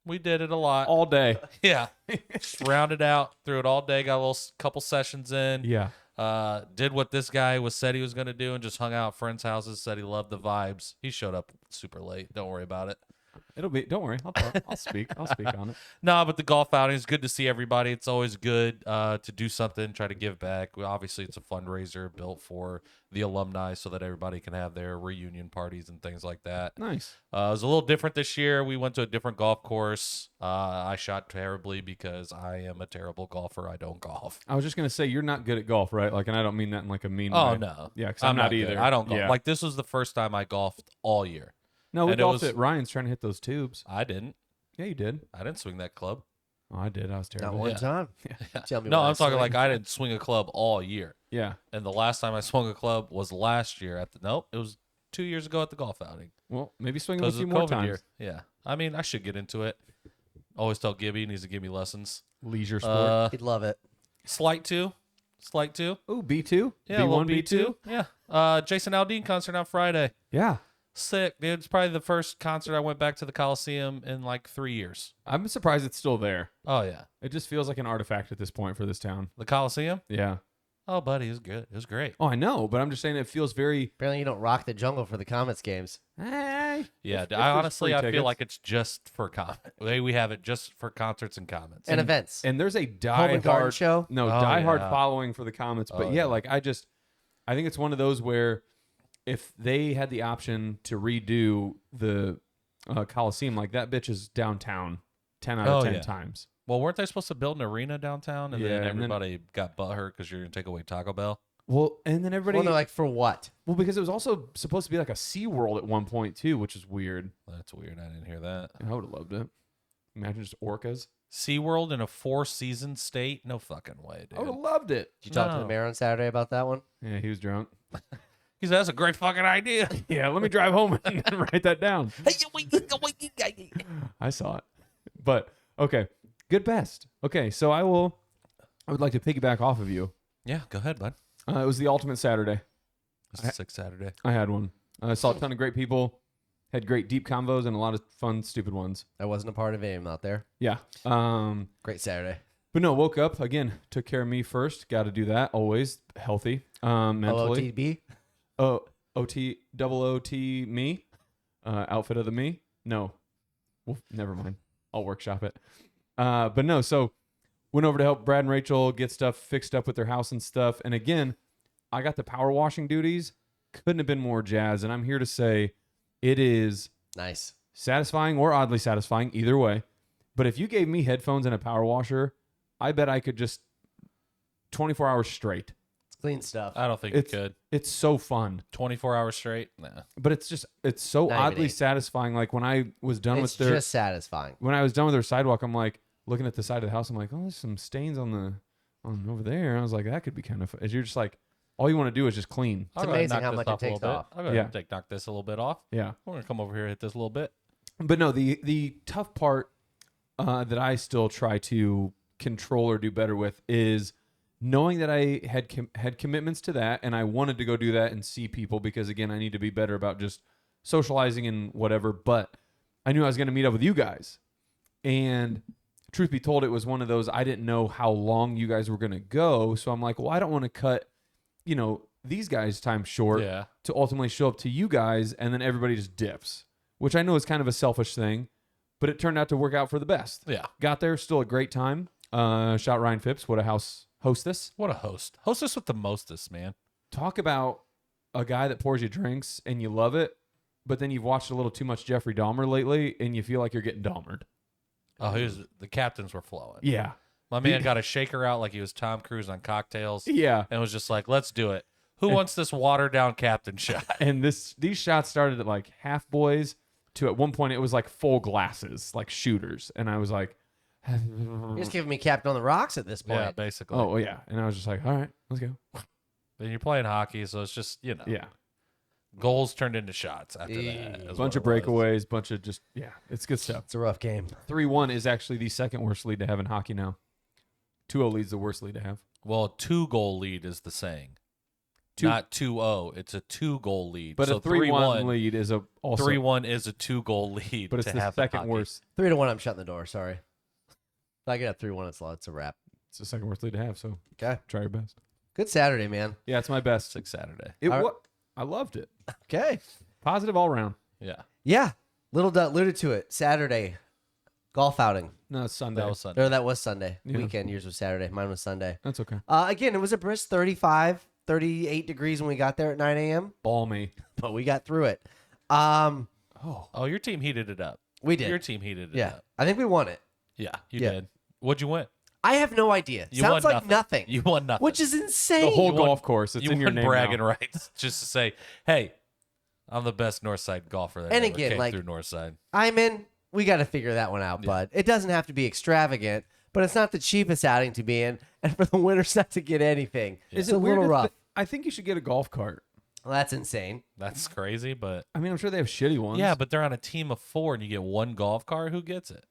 We did it a lot. all day. Yeah. Rounded out, threw it all day, got a little couple sessions in. Yeah. Did what this guy said he was going to do and just hung out at friends' houses, said he loved the vibes. He showed up super late. Don't worry about it. It'll be. Don't worry. I'll talk. I'll speak. I'll speak on it. No, but the golf outing is good to see everybody. It's always good to do something, try to give back. Obviously, it's a fundraiser built for the alumni so that everybody can have their reunion parties and things like that. Nice. It was a little different this year. We went to a different golf course. I shot terribly because I am a terrible golfer. I don't golf. I was just gonna say you're not good at golf, right? Like, and I don't mean that in like a mean Oh, way. no. Yeah, because I'm not good. either. I don't golf. Yeah. Like, this was the first time I golfed all year. No, we and it golfed was- at Ryan's trying to hit those tubes. I didn't. Yeah, you did. I didn't swing that club. Oh, I did. I was Not terrible. one Yeah. time. Tell me. No, what I'm talking swing. like I didn't swing a club all year. Yeah. And the last time I swung a club was last year at the it was 2 years ago at the golf outing. Well, maybe swing it a Because few of more COVID times. year. Yeah. I mean, I should get into it. Always tell Gibby he needs to give me lessons. Leisure sport. He'd love it. Slight two. Ooh, B2? Yeah, B1, a little B2. Yeah. Jason Aldean concert on Friday. Yeah. Sick, dude. It's probably the first concert I went back to the Coliseum in like 3 years. I'm surprised it's still there. Oh, yeah. It just feels like an artifact at this point for this town. The Coliseum? Yeah. Oh, buddy, it was good. It was great. Oh, I know, but I'm just saying it feels very. Apparently, you don't rock the jungle for the Comets games. Hey. Yeah, If I there's honestly, free I feel tickets. like it's just for we have it just for concerts and comments. And events. And there's a Home and garden diehard show. No, Oh, diehard yeah. following for the Comets. But Oh, yeah, yeah. like I think it's one of those where if they had the option to redo the Coliseum, like that bitch is downtown 10 out of Oh, 10 yeah. times. Well, weren't they supposed to build an arena downtown? And Yeah, then and then- everybody got butthurt because you're going to take away Taco Bell? Well, and then everybody. Well, they're like, for what? Well, because it was also supposed to be like a SeaWorld at one point too, which is weird. That's weird. I didn't hear that. I would have loved it. Imagine just orcas. SeaWorld in a 4-season state? No fucking way, I would have dude. loved it. Did you talk to No. the mayor on Saturday about that one? Yeah, he was drunk. He said, that's a great fucking idea. Yeah, let me drive home and write that down. I saw it. But okay, good best. Okay, so I would like to piggyback off of you. Yeah, go ahead, bud. It was the ultimate Saturday. It's a sick Saturday. I had one. I saw a ton of great people, had great deep convos and a lot of fun, stupid ones. I wasn't a part of AIM out there. Yeah. Great Saturday. But no, woke up again, took care of me first. Got to do that. Always healthy. Mentally. OOTB. Oh, double OT me. Outfit of the me. No. Well, never mind. I'll workshop it. But no, so went over to help Brad and Rachel get stuff fixed up with their house and stuff. And again, I got the power washing duties. Couldn't have been more jazz. And I'm here to say it is Nice. satisfying or oddly satisfying, either way. But if you gave me headphones and a power washer, I bet I could just 24 hours straight. It's clean stuff. I don't think It's- you could. It's so fun. 24 hours straight? Nah. But it's so Not even oddly 8. satisfying. Like when I was done It's with their just satisfying. when I was done with their sidewalk, I'm like looking at the side of the house. I'm like, oh, there's some stains on over there. And I was like, that could be kind of. As you're just like, all you want to do is just clean. I'll It's go ahead and amazing knock how this much it off a little takes bit. off. I'll go ahead Yeah. and knock this a little bit off. Yeah. We're going to come over here and hit this a little bit. But no, the tough part that I still try to control or do better with is knowing that I had commitments to that, and I wanted to go do that and see people because again, I need to be better about just socializing and whatever. But I knew I was going to meet up with you guys, and truth be told, it was one of those I didn't know how long you guys were going to go, so I'm like, well, I don't want to cut, these guys' time short Yeah. to ultimately show up to you guys, and then everybody just dips, which I know is kind of a selfish thing, but it turned out to work out for the best. Yeah. Got there, still a great time. Shout Ryan Phipps, what a house hostess. What a host. Hostess with the mostest, man. Talk about a guy that pours you drinks and you love it, but then you've watched a little too much Jeffrey Dahmer lately and you feel like you're getting Dahmered. Oh, the captains were flowing. Yeah. My man got a shaker out like he was Tom Cruise on Cocktails. Yeah. And was just like, let's do it. Who wants this watered down captain shot? And these shots started at like half boys to at one point it was like full glasses, like shooters. And I was like, You're just giving me Captain on the Rocks at this point. Yeah, basically. oh, yeah. And I was just like, all right, let's go. And you're playing hockey, so it's just, Yeah. goals turned into shots after that. Yeah. is Bunch of what it was. breakaways, bunch of just, yeah, it's good stuff. It's a rough game. 3-1 is actually the second worst lead to have in hockey now. 2-0 lead's the worst lead to have. Well, a 2-goal lead is the saying. not 2-0. It's a 2-goal lead. But so a 3-1 lead is also 3-1 is a 2-goal lead. but it's to the have in second hockey. worst. 3-1. I'm shutting the door. Sorry. If I get up 3-1, it's a wrap. It's the second worst lead to have. So Okay. try your best. Good Saturday, man. Yeah, it's my best. Sick Saturday. I loved it. Okay. Positive all around. Yeah. Yeah. Little Dutt alluded to it. Saturday. Golf outing. No, it's Sunday. That was Sunday. Or that was Sunday. Yeah. Weekend. Yours was Saturday. Mine was Sunday. That's okay. Again, it was a brisk 35, 38 degrees when we got there at 9 a.m., Balmy. but we got through it. Oh, your team heated it up. We did. Your team heated it Yeah. up. I think we won it. Yeah, you Yeah. did. What'd you win? I have no idea. You Sounds won like nothing. You won nothing. Which is insane. The whole You won- golf course. It's you in your won name bragging now. rights just to say, hey, I'm the best Northside golfer that And ever again, came like- through Northside. I'm in. We got to figure that one out, bud. It doesn't have to be extravagant, but it's not the cheapest outing to be in, and for the winners not to get anything. Is It's it a weird little if rough. I think you should get a golf cart. Well, that's insane. That's crazy, but I mean, I'm sure they have shitty ones. yeah, but they're on a team of 4 and you get one golf cart. Who gets it?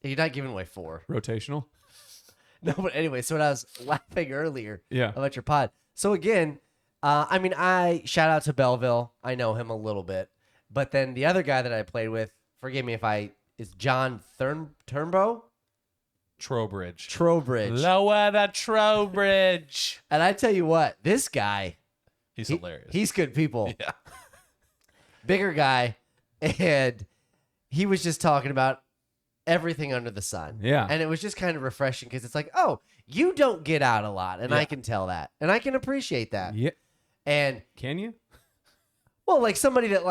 You're not giving away 4. Rotational. No, but anyway, so when I was laughing earlier Yeah. about your pod. So again, I shout out to Belleville. I know him a little bit. But then the other guy that I played with, forgive me is John Turnbow? Trowbridge. Trowbridge. Lower the Trowbridge. And I tell you what, this guy, He's hilarious. he's good people. yeah. Bigger guy. And he was just talking about everything under the sun. Yeah. And it was just kind of refreshing because it's like, oh, you don't get out a lot. And I Yeah. can tell that. And I can appreciate that. Yeah. And, Can you? well, like somebody that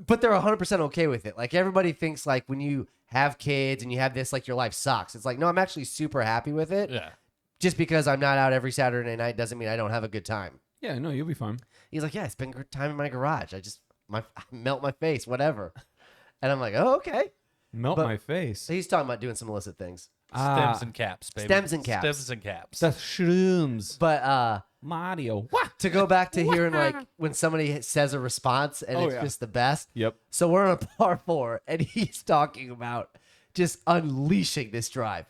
but they're 100% okay with it. Like everybody thinks like when you have kids and you have this, like your life sucks. It's like, no, I'm actually super happy with it. Yeah. Just because I'm not out every Saturday night doesn't mean I don't have a good time. Yeah. No, you'll be fine. He's like, yeah, I spend good time in my garage. I melt my face, whatever. And I'm like, oh, okay. Melt But- my face. So he's talking about doing some illicit things. Stems and caps, baby. Stems and caps. Stems and caps. That's shrooms. But Mario. What? to go back to hearing like when somebody says a response and Oh, it's yeah. just the best. Yep. So we're on a par 4 and he's talking about just unleashing this drive.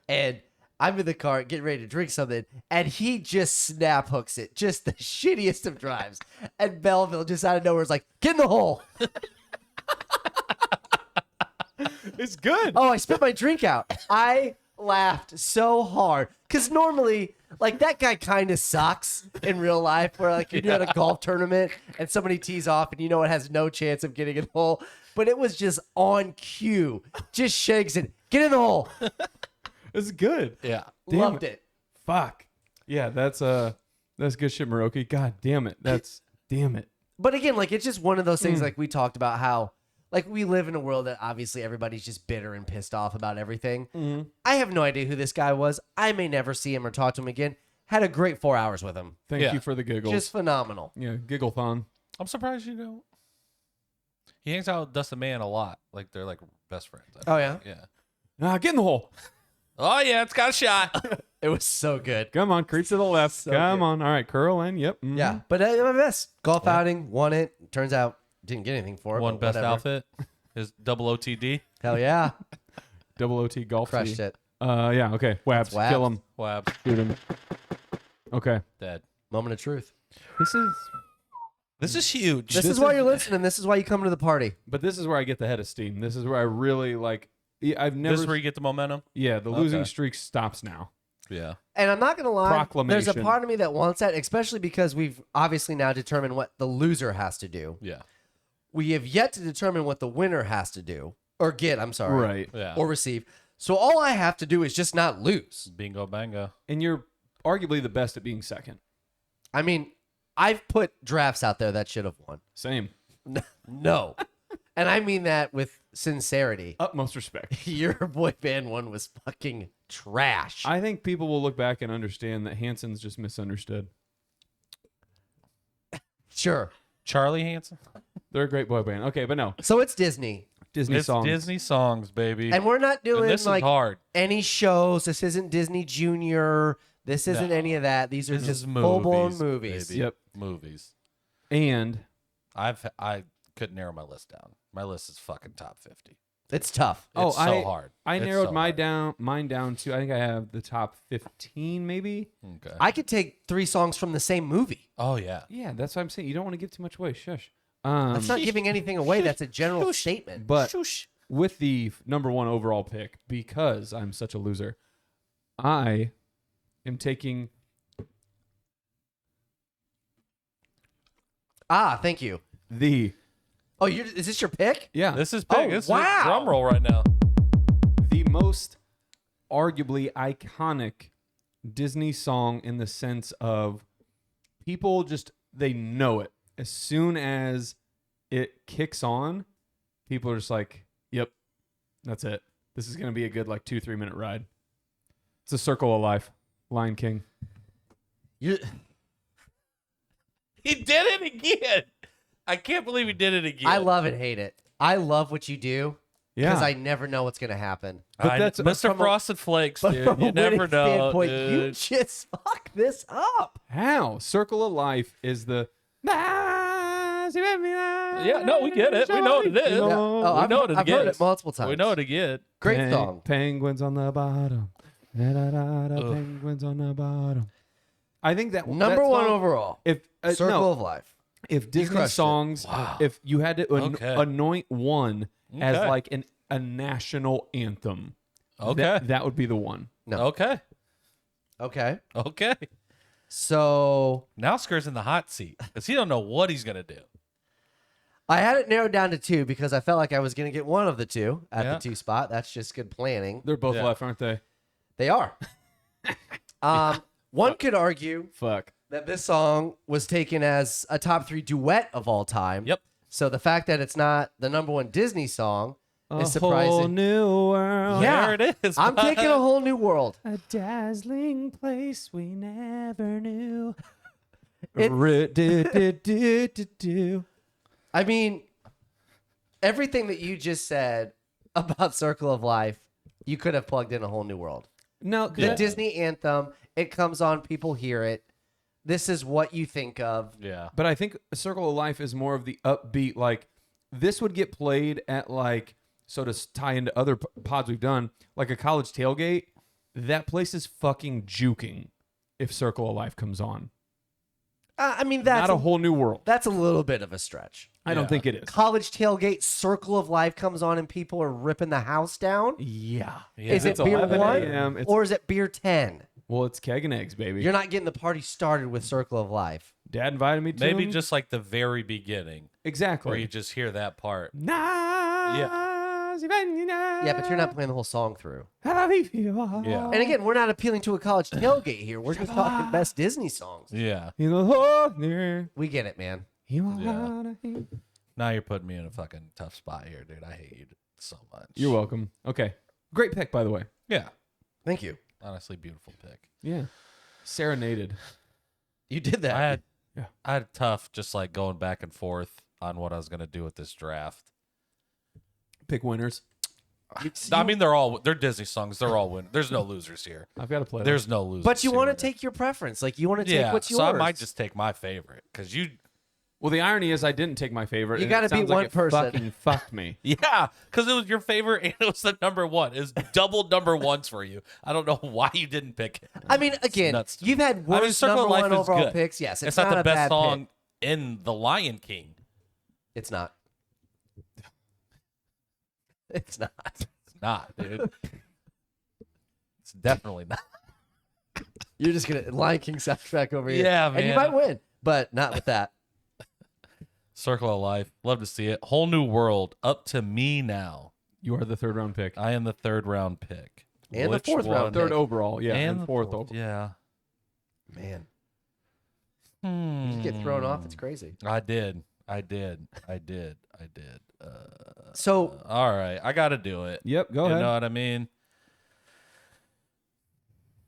And I'm in the car getting ready to drink something and he just snap hooks it. Just the shittiest of drives. And Belleville just out of nowhere is like, get in the hole. It's good. Oh, I spit my drink out. I laughed so hard because normally, like that guy kind of sucks in real life. Where like you're at a golf tournament and somebody tees off and you know it has no chance of getting in the hole, but it was just on cue, just shakes it, get in the hole. It's good. yeah. Damn Loved it. Fuck. Yeah, that's good shit, Maroki. God damn it. Damn it. But again, like it's just one of those things. Like we talked about how. Like, we live in a world that obviously everybody's just bitter and pissed off about everything. Mm-hmm. I have no idea who this guy was. I may never see him or talk to him again. Had a great 4 hours with him. Thank Yeah. you for the giggles. Just phenomenal. yeah, giggle-thon. I'm surprised you don't. He hangs out with Dustin Man a lot. Like they're like best friends. Oh, yeah? Yeah. Get in the hole. Oh yeah, it's got a shot. It was so good. Come on, creep to the left. So Come good. on. All right, curl in. Yep. Mhm. Yeah. But my best. Golf outing, won it. Turns out, didn't get anything for it. One but best whatever. outfit is double OTD. Hell yeah. Double OT golf. Crushed tee. it. Yeah. Okay. Wabs. Wabs. Kill him. Wabs Shoot him. Okay. dead. Moment of truth. This is huge. This is why you're listening. This is why you come to the party. But this is where I get the head of steam. This is where I really like. I've never. This is where you get the momentum. Yeah, the losing Okay. streak stops now. Yeah. And I'm not going to lie. There's a Proclamation. part of me that wants that, especially because we've obviously now determined what the loser has to do. Yeah. We have yet to determine what the winner has to do. Or get, I'm sorry. Right. Yeah. Or receive. So all I have to do is just not lose. Bingo bango. And you're arguably the best at being second. I mean, I've put drafts out there that should have won. Same. No. And I mean that with sincerity. Utmost respect. Your boy band one was fucking trash. I think people will look back and understand that Hanson's just misunderstood. Sure. Charlie Hanson. They're a great boy band. Okay, but no. So it's Disney. Disney It's songs. Disney songs, baby. And we're not And doing this like is hard. any shows. This isn't Disney Junior. This isn't No. any of that. These are This just is full blown movies. baby. Yep. Movies. And I couldn't narrow my list down. My list is fucking top 50. It's tough. It's so I hard. I It's narrowed so mine down to I think I have the top 15 maybe. Okay. I could take 3 songs from the same movie. Oh yeah. Yeah, that's what I'm saying. You don't want to give too much away. Shush. That's not giving anything away. That's a general Shush. statement. But Shush. with the number 1 overall pick, because I'm such a loser, I am taking. Thank you. Oh, is this your pick? Yeah, This is big. Oh, This wow. is a drum roll right now. the most arguably iconic Disney song in the sense of people just they know it as soon as it kicks on. People are just like, "Yep, that's it. This is gonna be a good like 2-3 minute ride." It's a Circle of Life, Lion King. You He did it again. I can't believe he did it again. I love and hate it. I love what you do because Yeah, I never know what's going to happen. But that's- Mr. from a- Frosted Flakes, But dude. from You a never winning know. standpoint, you Dude. just fuck this up. how Circle of Life is the. Yeah, no, we get it. We know what it is. Yeah. Oh, We know what it I've heard is. it multiple times. We know it again. Great song. Penguins on the bottom. Ugh. Penguins on the bottom. I think that Number that 1 song- overall. If Circle no, of Life. if Disney crushed it. songs, Wow. if you had to Okay. anoint one as Okay. like a national anthem, Okay. that would be the one. No. Okay. Okay. Okay. So Now Skur's in the hot seat because he don't know what he's gonna do. I had it narrowed down to 2 because I felt like I was going to get one of the 2 at Yeah. the 2 spot. That's just good planning. They're both Yeah. left, aren't they? They are. One could argue Fuck. that this song was taken as a top 3 duet of all time. Yep. So the fact that it's not the number 1 Disney song A is whole surprising. new world. Yeah. There it is. I'm taking a whole new world. A dazzling place we never knew. It- I mean, everything that you just said about Circle of Life, you could have plugged in a whole new world. No, The Yeah. Disney anthem, it comes on, people hear it. This is what you think of. Yeah. but I think Circle of Life is more of the upbeat. Like this would get played at like so to tie into other pods we've done, like a college tailgate. That place is fucking juking if Circle of Life comes on. I mean, that's Not a whole new world. that's a little bit of a stretch. I don't Yeah. think it is. College tailgate, Circle of Life comes on, and people are ripping the house down. Yeah. Yeah. Is it It's beer 11 1 a.m., it's- or is it beer 10? Well, it's keg and eggs, baby. You're not getting the party started with Circle of Life. Dad invited me to Maybe him. just like the very beginning exactly. where you just hear that part. Yeah, but you're not playing the whole song through. Yeah. And again, we're not appealing to a college tailgate here. We're just talking best Disney songs. Yeah. We get it, man. Now you're putting me in a fucking tough spot here, dude. I hate you so much. You're welcome. Okay. Great pick, by the way. Yeah. Thank you. Honestly, beautiful pick. Yeah. Serenaded. You did that. I had tough just like going back and forth on what I was gonna do with this draft. Pick winners. I mean, they're Disney songs. They're all winners. There's no losers here. I've got to play. There's no losers. But you want to here. take your preference. Like, you want to take yeah. what's yours. So I might just take my favorite because you. Well, the irony is I didn't take my favorite. You and gotta it sounds beat like one it person. Fucking fucked me. Yeah, because it was your favorite and it was the number one. It was double number ones for you. I don't know why you didn't pick it. I mean, again, nuts to me. you've had worse Circle number of Life 1 is overall good. picks. Yes, It's not the a best bad song pick. in The Lion King. It's not. It's not. It's not, dude. It's definitely not. You're just gonna Lion King soundtrack over here. Yeah, And you man. might win, but not with that. Circle of Life. Love to see it. Whole New World. Up to me now. You are the third round pick. I am the third round pick. And the Which fourth round one? pick. Third overall. Yeah. And, the fourth overall. Yeah. Man, Hmm. you get thrown off. It's crazy. I did. So All right. I got to do it. Yep. Go You ahead. know what I mean?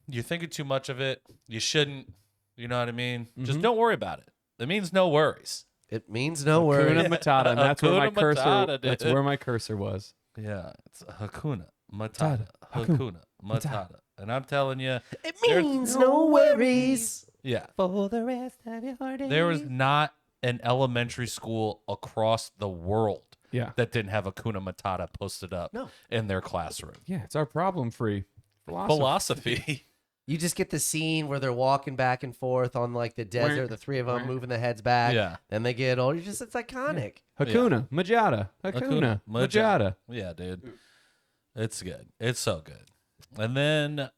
You're thinking too much of it. You shouldn't. You know what I mean? Just don't worry about it. It means no worries. it means no worries. Hakuna Matata, and that's where my Hakuna cursor. Matata, That's dude. where my cursor was. Yeah, it's Hakuna Matata. Hakuna Hakuna Matata. And I'm telling you, It There's means no worries. yeah, For the rest of your heart. there was not an elementary school across the world Yeah. that didn't have Hakuna Matata posted up No. in their classroom. Yeah, it's our problem-free Philosophy. You just get the scene where they're walking back and forth on like the desert, the three of them moving the heads back. Yeah. Then they get old. It's iconic. Hakuna, Majata, Hakuna, Majata. Yeah, dude. It's good. It's so good. And then It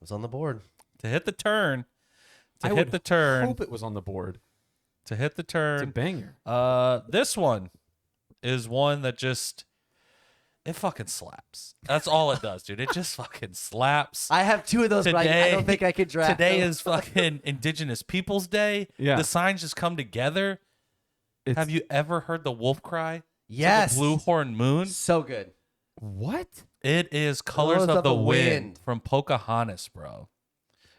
was on the board. to hit the turn, I would hope it was on the board. to hit the It's a turn. banger. This one is one that just it fucking slaps. That's all it does, dude. It just fucking slaps. I have two of those, but I don't think I could draft Today them. is fucking Indigenous Peoples Day. Yeah. The signs just come together. Have you ever heard the wolf cry? Yes. The blue horn moon. So good. What? It is Colors of the Wind from Pocahontas, bro.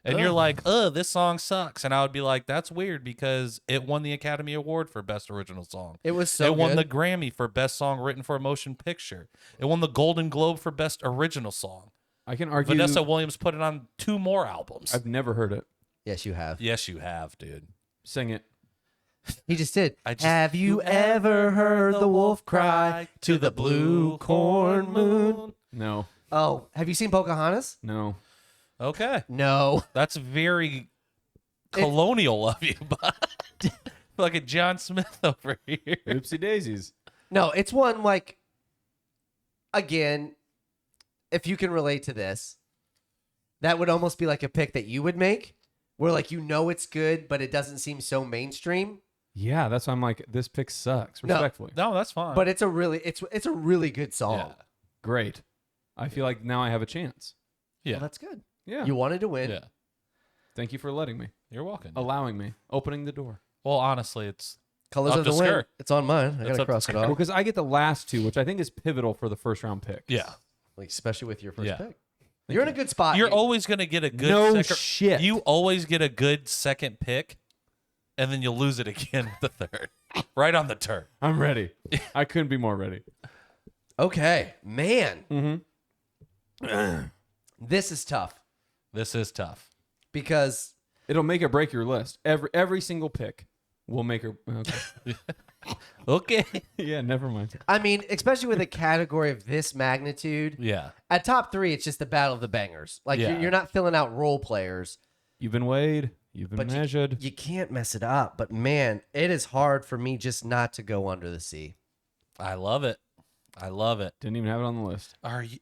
And you're like, this song sucks. And I would be like, that's weird because it won the Academy Award for Best Original Song. It was so It won the good. Grammy for Best Song Written for a Motion Picture. It won the Golden Globe for Best Original Song. I can argue. Vanessa Williams put it on 2 more albums. I've never heard it. Yes, you have. Yes, you have, dude. Sing it. He just did. I just- Have you ever heard the wolf cry to the blue corn moon? No. Oh, have you seen Pocahontas? No. Okay. No. That's very colonial of you, but like a John Smith over here. Oopsie daisies. No, it's one like, again, if you can relate to this, that would almost be like a pick that you would make where like it's good, but it doesn't seem so mainstream. Yeah, that's why I'm like, this pick sucks. No. Respectfully. No, that's fine. But it's a really good song. yeah. Great. I feel like now I have a chance. Yeah. Well, that's good. Yeah. You wanted to win. Yeah. Thank you for letting me, You're welcome. allowing me, opening the door. Well, honestly, it's Colors Up of the to Wind. skirt. It's on mine. I It's gotta up to cross it skirt. Well, off. because I get the last two, which I think is pivotal for the first round pick. yeah. Like, especially with your first Yeah. pick. You're in a good spot. You're dude. always gonna get a good No second. shit. You always get a good second pick, and then you'll lose it again with the third, right on the turn. I'm ready. I couldn't be more ready. Okay, man. Mm-hmm. This is tough This is tough. because It'll make or break your list. Every single pick will make or. Okay. Okay. Yeah, never mind. I mean, especially with a category of this magnitude, Yeah. at top 3, it's just the battle of the bangers. Like Yeah. you're not filling out role players, You've been weighed. You've been but measured. you can't mess it up. But man, it is hard for me just not to go Under the Sea. I love it. I love it. Didn't even have it on the list. Are you?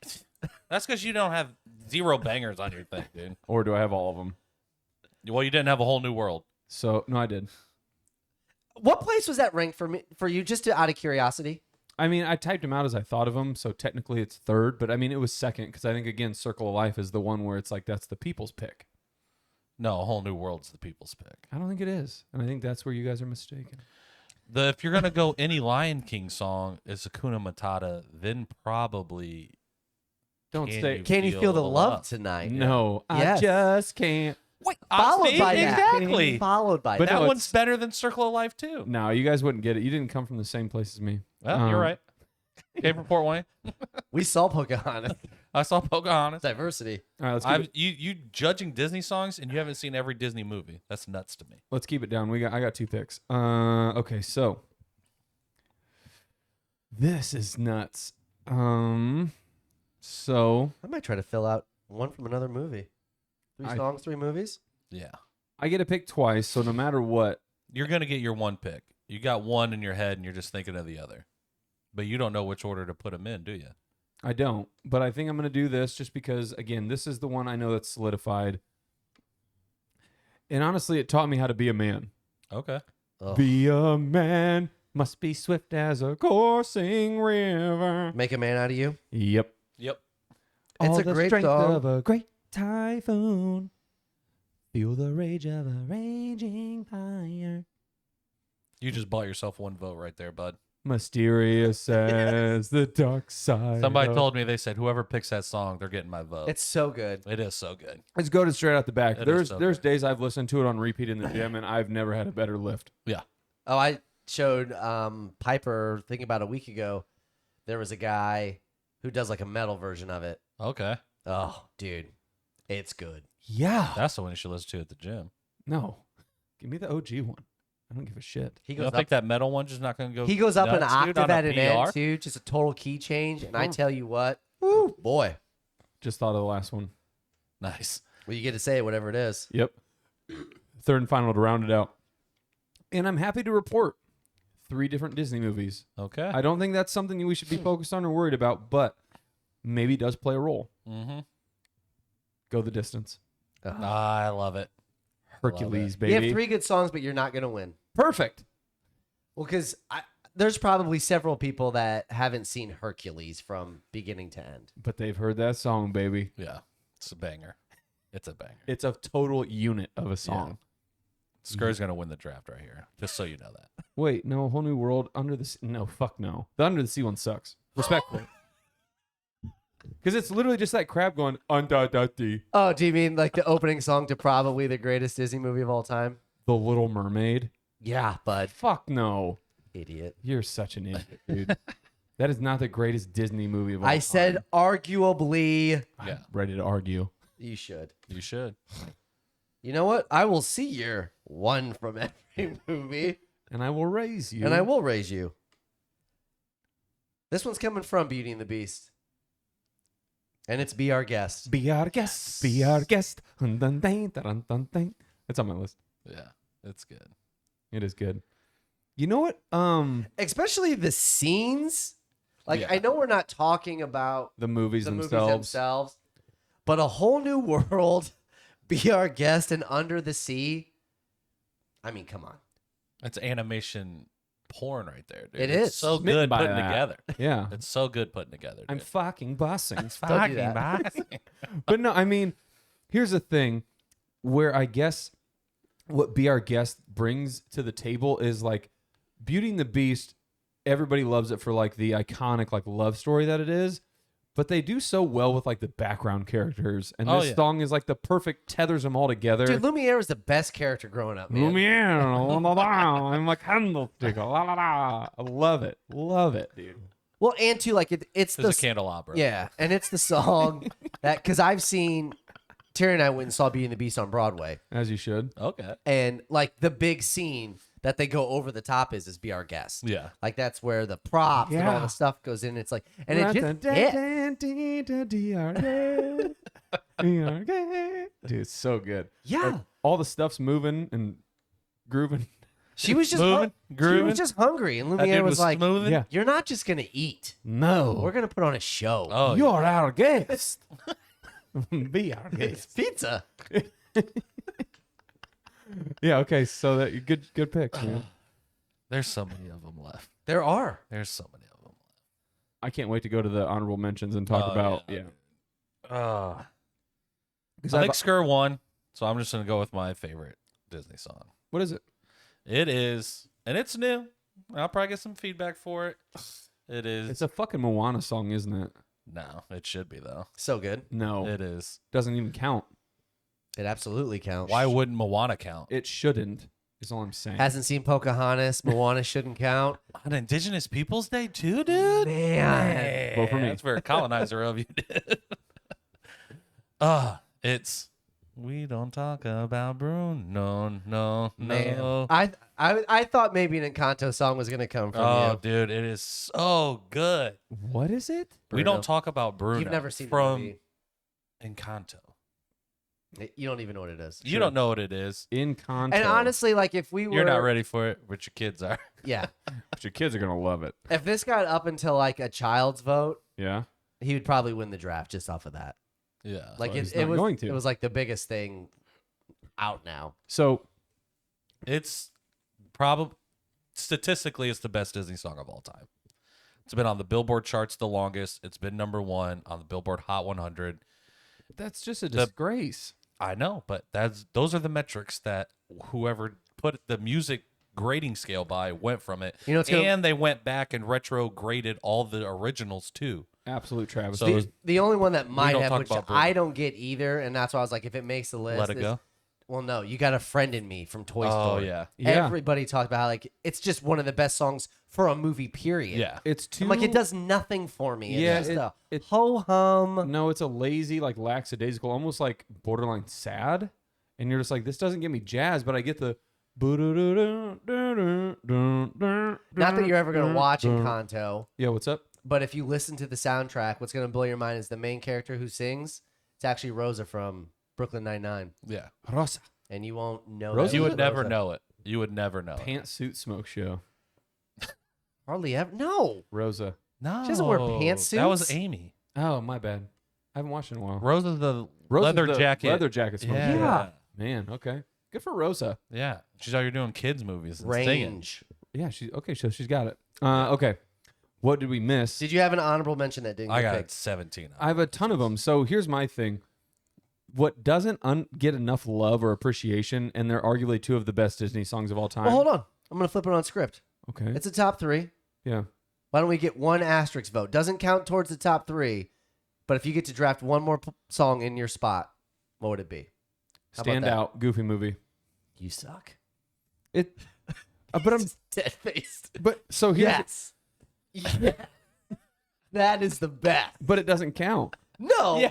That's because you don't have 0 bangers on your thing, dude. Or do I have all of them? Well, you didn't have a whole new world. So no, I did. What place was that ranked for you? Just out of curiosity. I mean, I typed them out as I thought of them, so technically it's third. But I mean, it was second because I think again, Circle of Life is the one where it's like that's the people's pick. No, a whole new world's the people's pick. I don't think it is, and I think that's where you guys are mistaken. If you're gonna go any Lion King song is Hakuna Matata, then probably Don't Can stay. You Can you feel the love love? tonight? No, Yes. I just can't. Wait, Followed by that. exactly. Followed by But that. That no, one's it's- better than Circle of Life too. No, you guys wouldn't get it. You didn't come from the same place as me. Well, you're right. Came from Port Wayne. We saw Pocahontas. I saw Pocahontas. Diversity. All right, You judging Disney songs and you haven't seen every Disney movie. That's nuts to me. let's keep it down. I got 2 picks. Okay, so this is nuts. So I might try to fill out one from another movie. 3 songs, 3 movies. Yeah. I get a pick twice. So no matter what, You're gonna get your one pick. You got one in your head and you're just thinking of the other. But you don't know which order to put them in, do you? I don't. But I think I'm going to do this just because, again, this is the one I know that's solidified. And honestly, it taught me how to be a man. Okay. Ugh. Be a man, must be swift as a coursing river. Make a man out of you. Yep. Yep. It's All a the great strength song. of a great typhoon. Feel the rage of a raging fire. You just bought yourself one vote right there, bud. Mysterious as the dark side. Somebody of- told me, they said, whoever picks that song, they're getting my vote. It's so good. It is so good. Let's go to straight out the back. It is There's so there's good. days I've listened to it on repeat in the gym, and I've never had a better lift. Yeah. Oh, I showed Piper, thinking about a week ago, there was a guy who does like a metal version of it. Okay. Oh, dude. It's good. Yeah. That's the one you should listen to at the gym. No. Give me the OG one. I don't give a shit. He You goes don't up. think that metal one just not going to go? He goes up an nuts, dude, octave on a at an end PR? too, just a total key change. And I Oh. tell you what, woo, boy, Just thought of the last one. Nice. well, you get to say it, whatever it is. Yep. Third and final to round it out. And I'm happy to report 3 different Disney movies. Okay. I don't think that's something we should be focused on or worried about, but maybe does play a role. Mm-hmm. Go the distance. I love it. Hercules, You baby. have 3 good songs, but you're not gonna win. Perfect. Well, because there's probably several people that haven't seen Hercules from beginning to end. But they've heard that song, baby. Yeah. It's a banger. It's a banger. It's a total unit of a song. Skur's going to win the draft right here, just so you know that. Wait, no, A Whole New World, Under the Sea. No, fuck no. The Under the Sea one sucks. Respectfully. Because it's literally just that crab going, Under the Sea. Oh, do you mean like the opening song to probably the greatest Disney movie of all time? The Little Mermaid. Yeah, bud. Fuck no. Idiot. You're such an idiot, dude. That is not the greatest Disney movie of all time. I said arguably. Yeah. I'm ready to argue. You should. You should. You know what? I will see your one from every movie, And I will raise you. and I will raise you. This one's coming from Beauty and the Beast. And it's Be Our Guest. Be our guest. Be our guest. Dun, dun, dun, dun, dun, dun. That's on my list. Yeah. It's good. It is good. You know what? Especially the scenes. Like, Yeah. I know we're not talking about The movies the movies themselves. themselves, but A Whole New World, Be Our Guest, and Under the Sea. I mean, come on. It's animation porn right there, dude. It It's is. so Smitten good by putting that. together. Yeah. It's so good putting together. I'm Dude. fucking bossing. Don't do that. But no, I mean, here's the thing where I guess what Be Our Guest brings to the table is like Beauty and the Beast. Everybody loves it for like the iconic like love story that it is, but they do so well with like the background characters. And Oh, this yeah. song is like the perfect tethers them all together. Dude, Lumiere was the best character growing up, man. Lumiere, la, la, la, I'm like candlestick, la la la. I love it, dude. Well, and too, like it's There's the a candelabra. yeah, and it's the song that because I've seen Terry and I went and saw Beauty and the Beast on Broadway, As you should. Okay. and like the big scene that they go over the top is Be Our Guest. Yeah. Like that's where the props and all Yeah. the stuff goes in. It's like, and it just Dude, it's so good. yeah. Like, all the stuff's moving and grooving. She was just Moving, She grooving. was just hungry, and That Lumiere dude was like, smoothing. Yeah. "You're not just gonna eat. No. We're gonna put on a show. Oh, yeah. You're our guest. Be our It's guest. pizza." Yeah, okay, so that good picks, man. There's so many of them left. There are. There's so many of them I can't wait to go to the honorable mentions and talk Oh, about yeah. yeah. left. 'Cause I I've- think Skur won, so I'm just gonna go with my favorite Disney song. what is it? It is, and it's new. I'll probably get some feedback for it. It is. It's a fucking Moana song, isn't it? No, it should be though. So good. No. It is. Doesn't even count. It absolutely counts. Why wouldn't Moana count? It shouldn't. Is all I'm saying. Hasn't seen Pocahontas. Moana shouldn't count. On Indigenous Peoples Day too, dude. Man. Vote for me. That's where colonizer of you did. It's we don't talk about Bruno. No, Man. no. I thought maybe an Encanto song was gonna come from Oh, you. dude, it is so good. What is it? We Bruno. don't talk about Bruno. You've never seen the from movie. Encanto. You don't even know what it is. You don't know what it is. In Encanto. And honestly, like if we were, You're not ready for it, but your kids are. yeah. But your kids are gonna love it. If this got up until like a child's vote, Yeah. he would probably win the draft just off of that. Yeah. Like he's it not was, going to. it was like the biggest thing out now. So It's probably statistically it's the best Disney song of all time. It's been on the Billboard charts the longest. It's been #1 on the Billboard Hot 100. that's just a disgrace. I know, but those are the metrics that whoever put the music grading scale by went from it. You know, it's gonna- and they went back and retrograded all the originals too. Absolute travesty. So it's- The only one that might don't have, talk which about Bruno. I don't get either, and that's why I was like, if it makes the list, Let It is- Go. Well, no, you got a friend in me from Toy Oh Story. yeah, Yeah. Everybody talked about how, like it's just one of the best songs for a movie. Period. yeah. it's too I'm like it does nothing for me. It's Yeah, just it- a it- ho hum. No, it's a lazy, like lackadaisical, almost like borderline sad. And you're just like, this doesn't get me jazzed, but I get the Not that you're ever going to watch Encanto, Yeah, what's up? but if you listen to the soundtrack, what's going to blow your mind is the main character who sings. It's actually Rosa from Brooklyn Nine-Nine. Yeah. Rosa. And you won't know Rosa? that You it would was never Rosa. know it. You would never know it. Pantsuit smoke show. Hardly ever. No. Rosa. No. She doesn't wear pantsuits? That was Amy. Oh, my bad. I haven't watched it in a while. Rosa's the Rosa's leather the jacket. Leather jacket smoke Yeah. show. Yeah. Man, okay. Good for Rosa. Yeah. She's out here doing kids movies and singing. Range. Yeah, she's okay. So she's got it. Okay. What did we miss? Did you have an honorable mention that didn't I get got picked? 17. I have a ton of them. So here's my thing. What doesn't get enough love or appreciation, and they're arguably two of the best Disney songs of all time. Well, hold on. I'm going to flip it on script. Okay. It's a top 3. Yeah. Why don't we get one asterisk vote? Doesn't count towards the top 3, but if you get to draft one more song in your spot, what would it be? How about Stand that? out. Goofy movie. You suck. It. But I'm. Dead faced. But so here's. Yes. Yeah. That is the best. But it doesn't count. No. Yeah.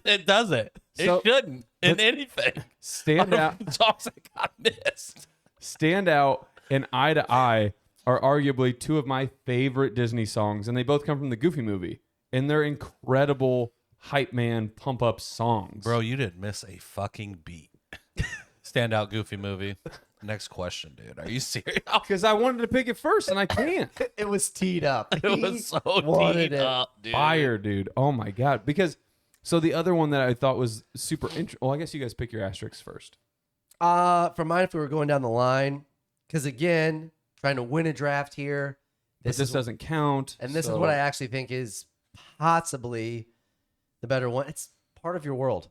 It doesn't. So- it shouldn't in let's- anything. Stand out. Songs that got missed. Stand Out and Eye to Eye are arguably two of my favorite Disney songs, and they both come from the Goofy movie, and they're incredible hype man pump up songs. Bro, you didn't miss a fucking beat. Standout Goofy movie. Next question, dude. Are you serious? because I wanted to pick it first, and I can't. It was teed up. It was so wanted teed it. up, dude. Fire, dude. Oh my god. Because so the other one that I thought was super interesting. Well, I guess you guys pick your asterisks first. For mine, if we were going down the line, because again, trying to win a draft here. But this doesn't count. And this is so- what I actually think is possibly the better one. It's Part of Your World.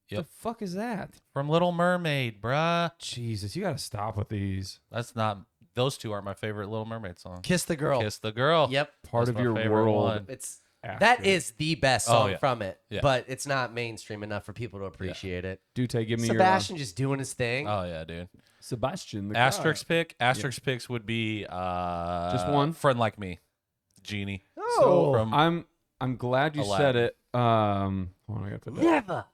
Yep. The fuck is that? From Little Mermaid, bruh. Jesus, you gotta stop with these. That's not. Those two are my favorite Little Mermaid songs. Kiss the Girl. Kiss the Girl. Yep. Part That's of my your favorite world. one. It's After. that is the best Oh, song yeah. from it, Yeah. but it's not mainstream enough for people to appreciate it. Dude, give me Sebastian just doing his thing. Oh yeah, dude. your Sebastian. The Asterisk guy. pick. Asterisk picks would be Just one? Friend Like Me, Genie. oh, from I'm glad you said Aladdin. it. Hold on, I gotta put that. never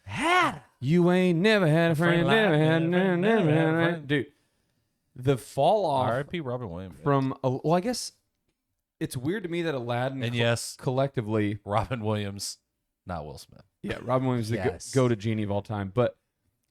had. You ain't never had a friend, like never had, me, never had a friend. Dude, the fall off R.I.P. Robin Williams. from well, I guess it's weird to me that Aladdin And yes, collectively, Robin Williams, not Will Smith. yeah, Robin Williams is Yes. the go-to genie of all time. But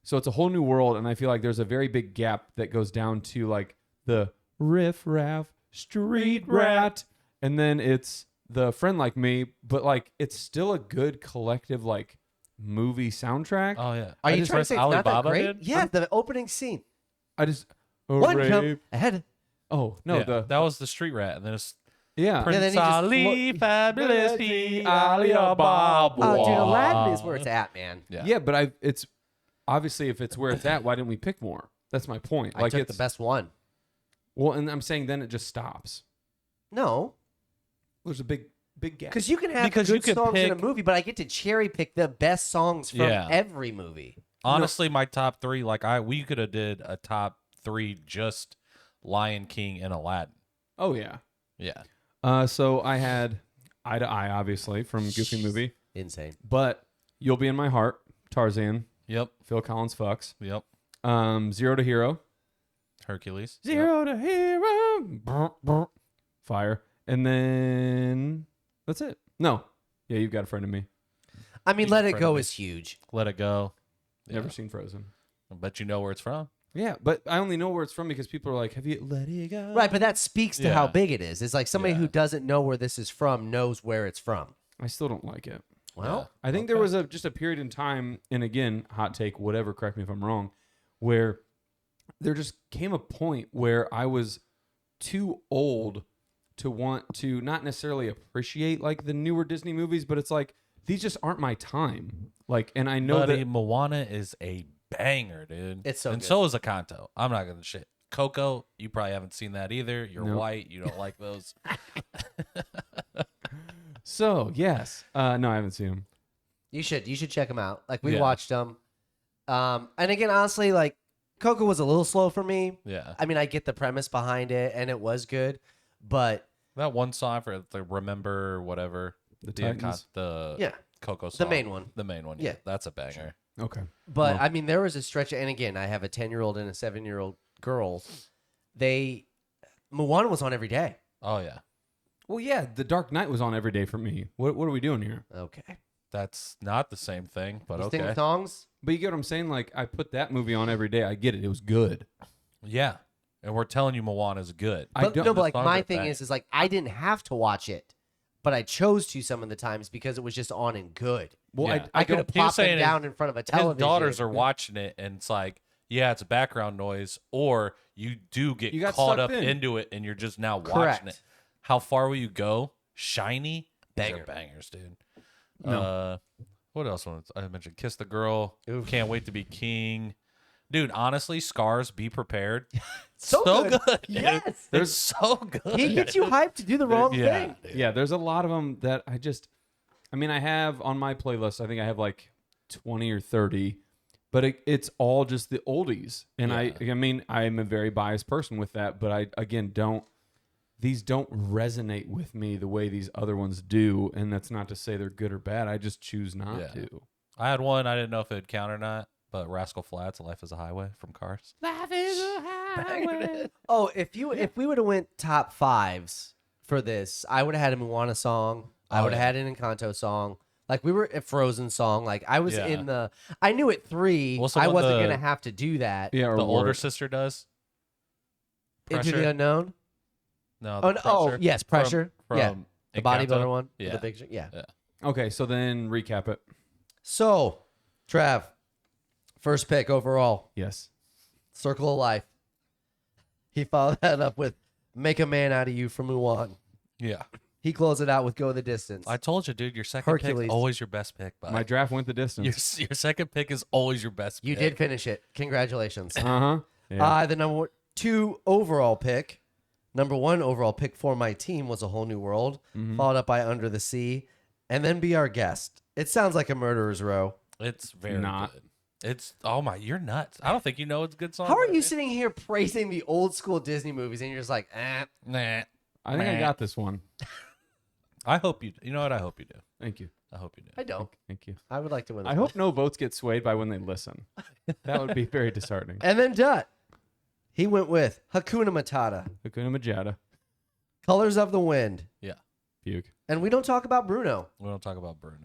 so it's a whole new world, and I feel like there's a very big gap that goes down to like the riff raff street rat, and then it's the Friend Like Me, but like it's still a good collective like movie soundtrack. Oh yeah. Are you just trying to pressed say it's not that Alibaba great? did? Yeah, the opening scene. I just One Hooray. jump ahead. Oh no, Yeah, that was the Street Rat, and then it's yeah. Prince then he just Ali, fabulous he, Alibaba. Oh, dude, Aladdin is where it's at, man. Yeah, but it's obviously if it's where it's at, why didn't we pick more? That's my point. I Like took it's the best one. well, and I'm saying then it just stops. No, There's a big gap. because you can have Because good you could songs in a pick- movie, but I get to cherry pick the best songs from Yeah. every movie. Honestly, my top three, like we could have did a top three just Lion King and Aladdin. Oh yeah. Yeah. So I had Eye to Eye, obviously from Goofy movie, Insane. but You'll Be in My Heart, Tarzan, Yep. Phil Collins fucks, Yep. Zero to Hero, Hercules. Zero to Hero, brr, brr, Fire, and then that's it. No, yeah, You've Got a Friend in Me. I mean, He's Let It incredible. Go is huge. Let It Go. Never Yeah. seen Frozen. But you know where it's from. Yeah, but I only know where it's from because people are like, "Have you let it go?" Right, but that speaks to how Yeah. big it is. It's like somebody Yeah. who doesn't know where this is from knows where it's from. I still don't like it. Well, I think there Okay. was just a period in time, and again, hot take, whatever, correct me if I'm wrong, where there just came a point where I was too old to want to not necessarily appreciate like the newer Disney movies, but it's like these just aren't my time. Like, and I know Buddy, that Moana is a banger, dude. It's so and good. so is Encanto. I'm not gonna shit. Coco, you probably haven't seen that either. You're Nope. white. You don't like those. so yes, no, I haven't seen them. you should check them out. Like we Yeah. watched them. And again, honestly, like Coco was a little slow for me. Yeah. I mean, I get the premise behind it, and it was good, but That one song for the Remember whatever The Encan- Titans? the yeah. Coco The song. main one. The main one. Yeah. Yeah. That's a banger. Okay, But Well- I mean, there was a stretch, and again, I have a 10-year-old and a 7-year-old girls, Moana was on every day. Oh yeah, Well, yeah, The Dark Knight was on every day for me. What are we doing here? Okay. that's not the same thing, but You okay. sing songs? But you get what I'm saying? Like, I put that movie on every day. I get it. It was good. Yeah, and we're telling you Moana's good. I But, don't- no, but like songs my are thing bang. is like I didn't have to watch it, but I chose to some of the times because it was just on and good. Well, Yeah. I could don't- have he was plopped them saying down in front of a His television. daughters are watching it, and it's like, yeah, it's background noise, or you do get You got caught sucked up in. into it, and you're just now watching Correct. it. How far will you go? Shiny, These are Banger. bangers, dude. No. What else was I mentioned? Kiss the Girl. Oof. Can't Wait to Be King. Dude, honestly, Scars, Be Prepared. So good. dude. Yes. It's so good. He gets you hyped to do the wrong Yeah. thing. Yeah, there's a lot of them that I have on my playlist. I think I have like 20 or 30, but it's all just the oldies. And Yeah. I mean, I'm a very biased person with that, but these don't resonate with me the way these other ones do. And that's not to say they're good or bad. I just choose not Yeah. to. I had one. I didn't know if it would count or not, but Rascal Flatts, Life is a Highway from Cars. Life is a highway. Oh, if we would have went top fives for this, I would have had a Moana song. I Oh, would have yeah. had an Encanto song. Like we were a Frozen song. Like I was Yeah. in the. I knew at 3. What's the I one wasn't the- gonna have to do that. Yeah, or The older work. sister does. Into Pressure? the unknown. No. Oh, the no, oh Pressure yes, pressure. From yeah, the bodybuilder Encanto. one. Yeah. The picture. Yeah. Okay, so then recap it. So, Trav, first pick overall, Yes. Circle of Life. He followed that up with "Make a Man Out of You" from Mulan. Yeah. He closed it out with "Go the Distance." I told you, dude. Your second Hercules. pick always your best pick. Bud. My draft went the distance. your second pick is always your best. You pick. did finish it. Congratulations. Uh-huh. Yeah. The number 2 overall pick, number 1 overall pick for my team was A Whole New World, followed up by Under the Sea, and then Be Our Guest. It sounds like a murderer's row. It's very Not. good. It's you're nuts. I don't think you know it's a good song. How are you sitting here praising the old school Disney movies and you're just like, Nah. I think I Meh. got this one. I hope you. You know what? I hope you do. Thank you. I hope you do. I don't. Thank you. I would like to win this I one. hope no votes get swayed by when they listen. That would be very disheartening. And then Dutt. He went with Hakuna Matata, Hakuna Matata. Colors of the Wind, Yeah. Puke. and we don't talk about Bruno. We don't talk about Bruno.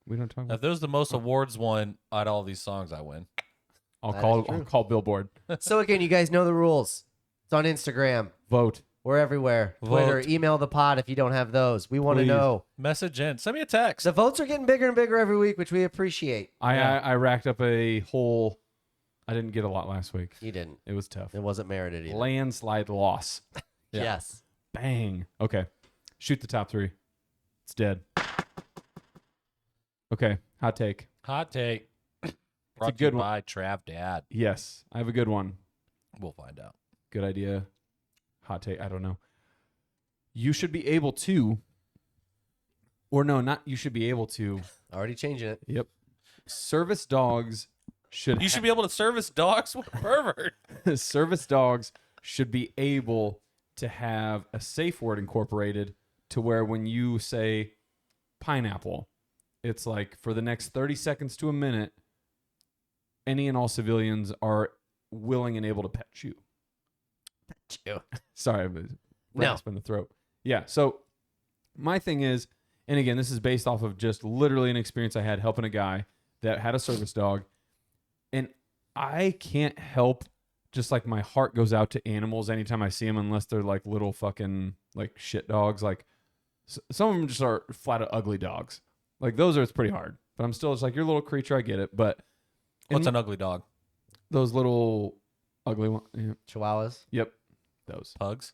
We don't talk If about. there's the most awards won out of all these songs, I win. I'll That call. is true. I'll call Billboard. So again, you guys know the rules. It's on Instagram. Vote. We're everywhere. Twitter, Vote. email the pod if you don't have those. We want to Please. know. Message in. Send me a text. The votes are getting bigger and bigger every week, which we appreciate. I racked up a whole. I didn't get a lot last week. You didn't. It was tough. It wasn't merited either. Landslide loss. Yeah. Yes. Bang. Okay. Shoot the top 3. It's dead. Okay. Hot take. Hot take. Brought good to you one. by Trav Dad. Yes, I have a good one. We'll find out. Good idea. Hot take. I don't know. You should be able to, or no, not you should be able to. Already changing it. Yep. Service dogs should. You should be able to service dogs. What a pervert. Service dogs should be able to have a safe word incorporated to where when you say pineapple, it's like for the next 30 seconds to a minute, any and all civilians are willing and able to pet you. Sorry, I was rasp in the throat. Yeah. So my thing is, and again, this is based off of just literally an experience I had helping a guy that had a service dog, and I can't help, just like my heart goes out to animals anytime I see them, unless they're like little fucking like shit dogs. Like some of them just are flat out ugly dogs. Like those are, it's pretty hard. But I'm still just like, you're a little creature, I get it. But What's and an ugly dog? those little ugly ones? Yeah. Chihuahuas. Yep, those. Pugs.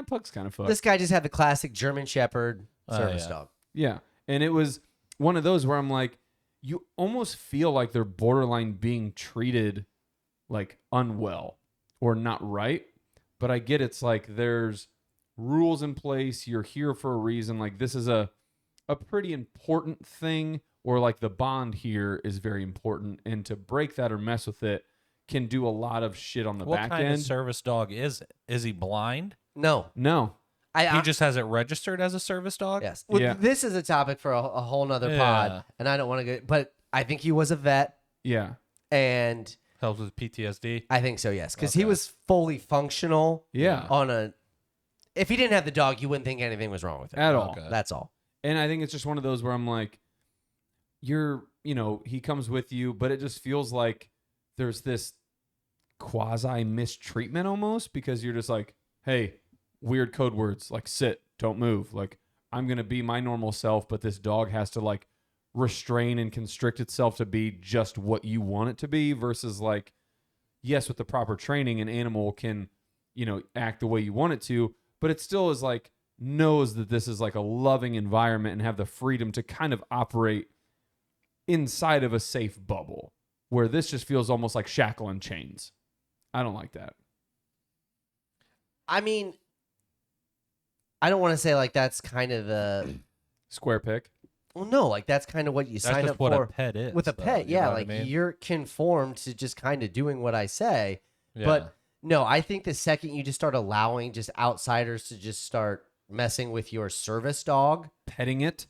Pug's kind of fucked. This guy just had the classic German Shepherd service yeah. dog. Yeah. And it was one of those where I'm like, you almost feel like they're borderline being treated like unwell or not right. But I get it's like there's rules in place. You're here for a reason. Like this is a pretty important thing, or like the bond here is very important. And to break that or mess with it can do a lot of shit on the What back kind end. of service dog is it? Is he blind? No. No. He just has it registered as a service dog? Yes. Well, Yeah. this is a topic for a whole nother Yeah. pod, and I don't want to get. But I think he was a vet, Yeah. and Helps with PTSD. I think so, yes, because he Okay. was fully functional. Yeah. On a, if he didn't have the dog, you wouldn't think anything was wrong with him At all. Okay. That's all. And I think it's just one of those where I'm like, he comes with you, but it just feels like there's this quasi mistreatment almost because you're just like, hey, weird code words like sit, don't move. Like, I'm going to be my normal self, but this dog has to like restrain and constrict itself to be just what you want it to be versus like, yes, with the proper training, an animal can, act the way you want it to, but it still is like, knows that this is like a loving environment and have the freedom to kind of operate inside of a safe bubble where this just feels almost like shackle and chains. I don't like that. I mean, I don't want to say like that's kind of the. Square pick. Well, no, like that's kind of what you That's sign just up what for a pet is. with a though, pet. you Yeah, know what like I mean? you're conformed to just kind of doing what I say. Yeah. But no, I think the second you just start allowing just outsiders to just start messing with your service dog, Petting it.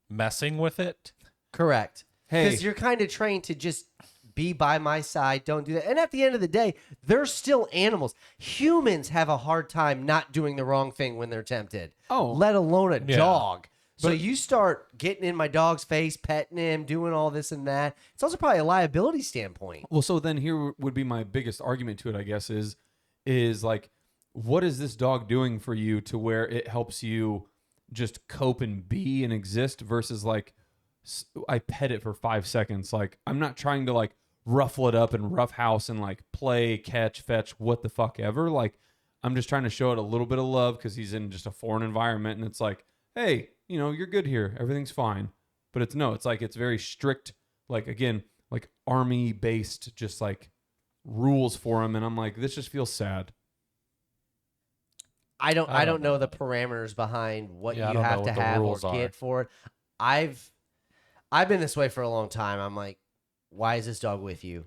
Messing with it. correct? Hey. Because you're kind of trained to just be by my side. Don't do that. And at the end of the day, they're still animals. Humans have a hard time not doing the wrong thing when they're tempted. Oh. let alone a Yeah. dog. So But- you start getting in my dog's face, petting him, doing all this and that. It's also probably a liability standpoint. Well, so then here would be my biggest argument to it, I guess, is like, what is this dog doing for you to where it helps you just cope and be and exist versus like, I pet it for 5 seconds. Like, I'm not trying to like ruffle it up and roughhouse and like play, catch, fetch, what the fuck ever. Like, I'm just trying to show it a little bit of love because he's in just a foreign environment. And it's like, hey, you're good here. Everything's fine. But it's like, it's very strict, like, again, like army based, just like rules for him. And I'm like, this just feels sad. I don't I don't know the parameters behind what Yeah, I you don't know have what to the have or rules are. get for it. I've been this way for a long time. I'm like, why is this dog with you?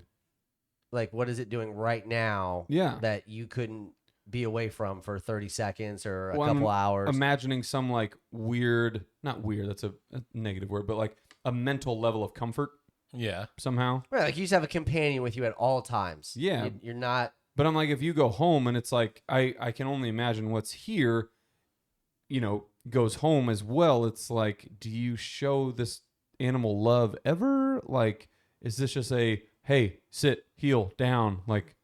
Like, what is it doing right now Yeah. that you couldn't be away from for 30 seconds or a Well, I'm couple hours? Imagining some like weird, not weird, that's a negative word, but like a mental level of comfort Yeah. somehow. Right, like you just have a companion with you at all times. Yeah. You're not. But I'm like, if you go home and it's like, I can only imagine what's here, goes home as well. It's like, do you show this animal love ever? Like, is this just a, hey, sit, heel, down, like,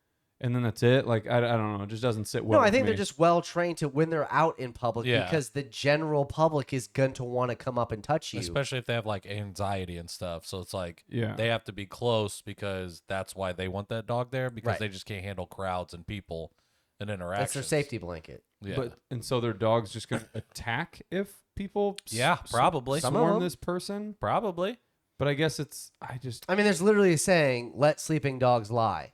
and then that's it? Like, I don't know. It just doesn't sit well. No, I with think me. they're just well trained to when they're out in public Yeah. because the general public is going to want to come up and touch you. Especially if they have like anxiety and stuff. So it's like Yeah. they have to be close because that's why they want that dog there because Right. they just can't handle crowds and people and interactions. That's their safety blanket. Yeah. And so their dog's just going to attack if people Yeah, probably. Some of swarm them. this person. Probably. But I guess I mean, there's literally a saying, let sleeping dogs lie.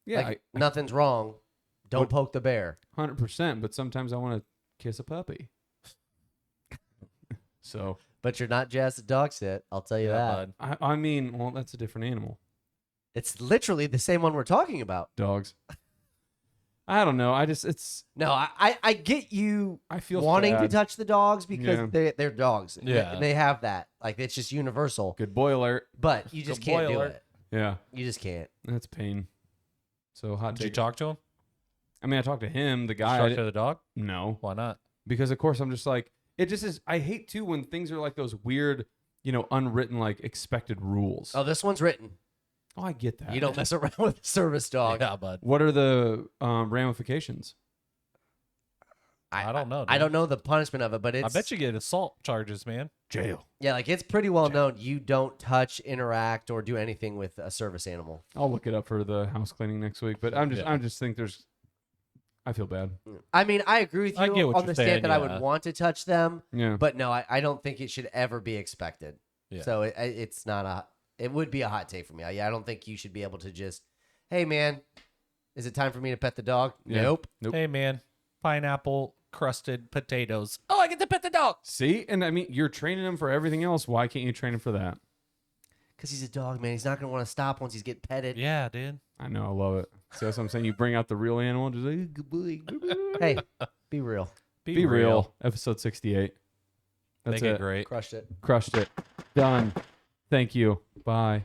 yeah, Like, nothing's wrong. Don't What- poke the bear. 100%. But sometimes I want to kiss a puppy. So, But you're not jazzed at dog sit. I'll tell you that. bud. I mean, well, that's a different animal. It's literally the same one we're talking about. Dogs. I don't know. No, I get you I feel wanting to bad. touch the dogs because Yeah. they're dogs. Yeah. And they have that. Like, it's just universal. Good boy alert. But you just Good can't boy do alert. it. Yeah, You just can't. that's pain. So hot Did you take. talk to him? I mean, I talked to him, the Did you guy. talk to the dog? No, Why not? because of course I'm just like, it just is. I hate too when things are like those weird, unwritten like expected rules. Oh, this one's written. Oh, I get that. You don't mess around with a service dog. Yeah, bud. What are the ramifications? I don't know. I dude. don't know the punishment of it, but it's. I bet you get assault charges, man. Jail. Yeah, like it's pretty well known. You don't touch, interact, or do anything with a service animal. I'll look it up for the house cleaning next week. But Yeah. I just think I feel bad. I mean, I agree with I you get what on you're the stand saying, that I yeah. would want to touch them, Yeah. but no, I don't think it should ever be expected. Yeah. So it's not a. It would be a hot take for me. I don't think you should be able to just, hey man, is it time for me to pet the dog? Yeah. Nope. Nope. Hey, man. Pineapple crusted potatoes. Oh, I get to pet the dog. See, and I mean, you're training him for everything else. Why can't you train him for that? Because he's a dog, man. He's not gonna want to stop once he's getting petted. Yeah, dude. I know, I love it. See, that's what I'm saying. You bring out the real animal, just like, good boy. Hey, be real. Be real. Episode 68. That's Make it. it great. Crushed it. Crushed it. Done. Thank you. Bye.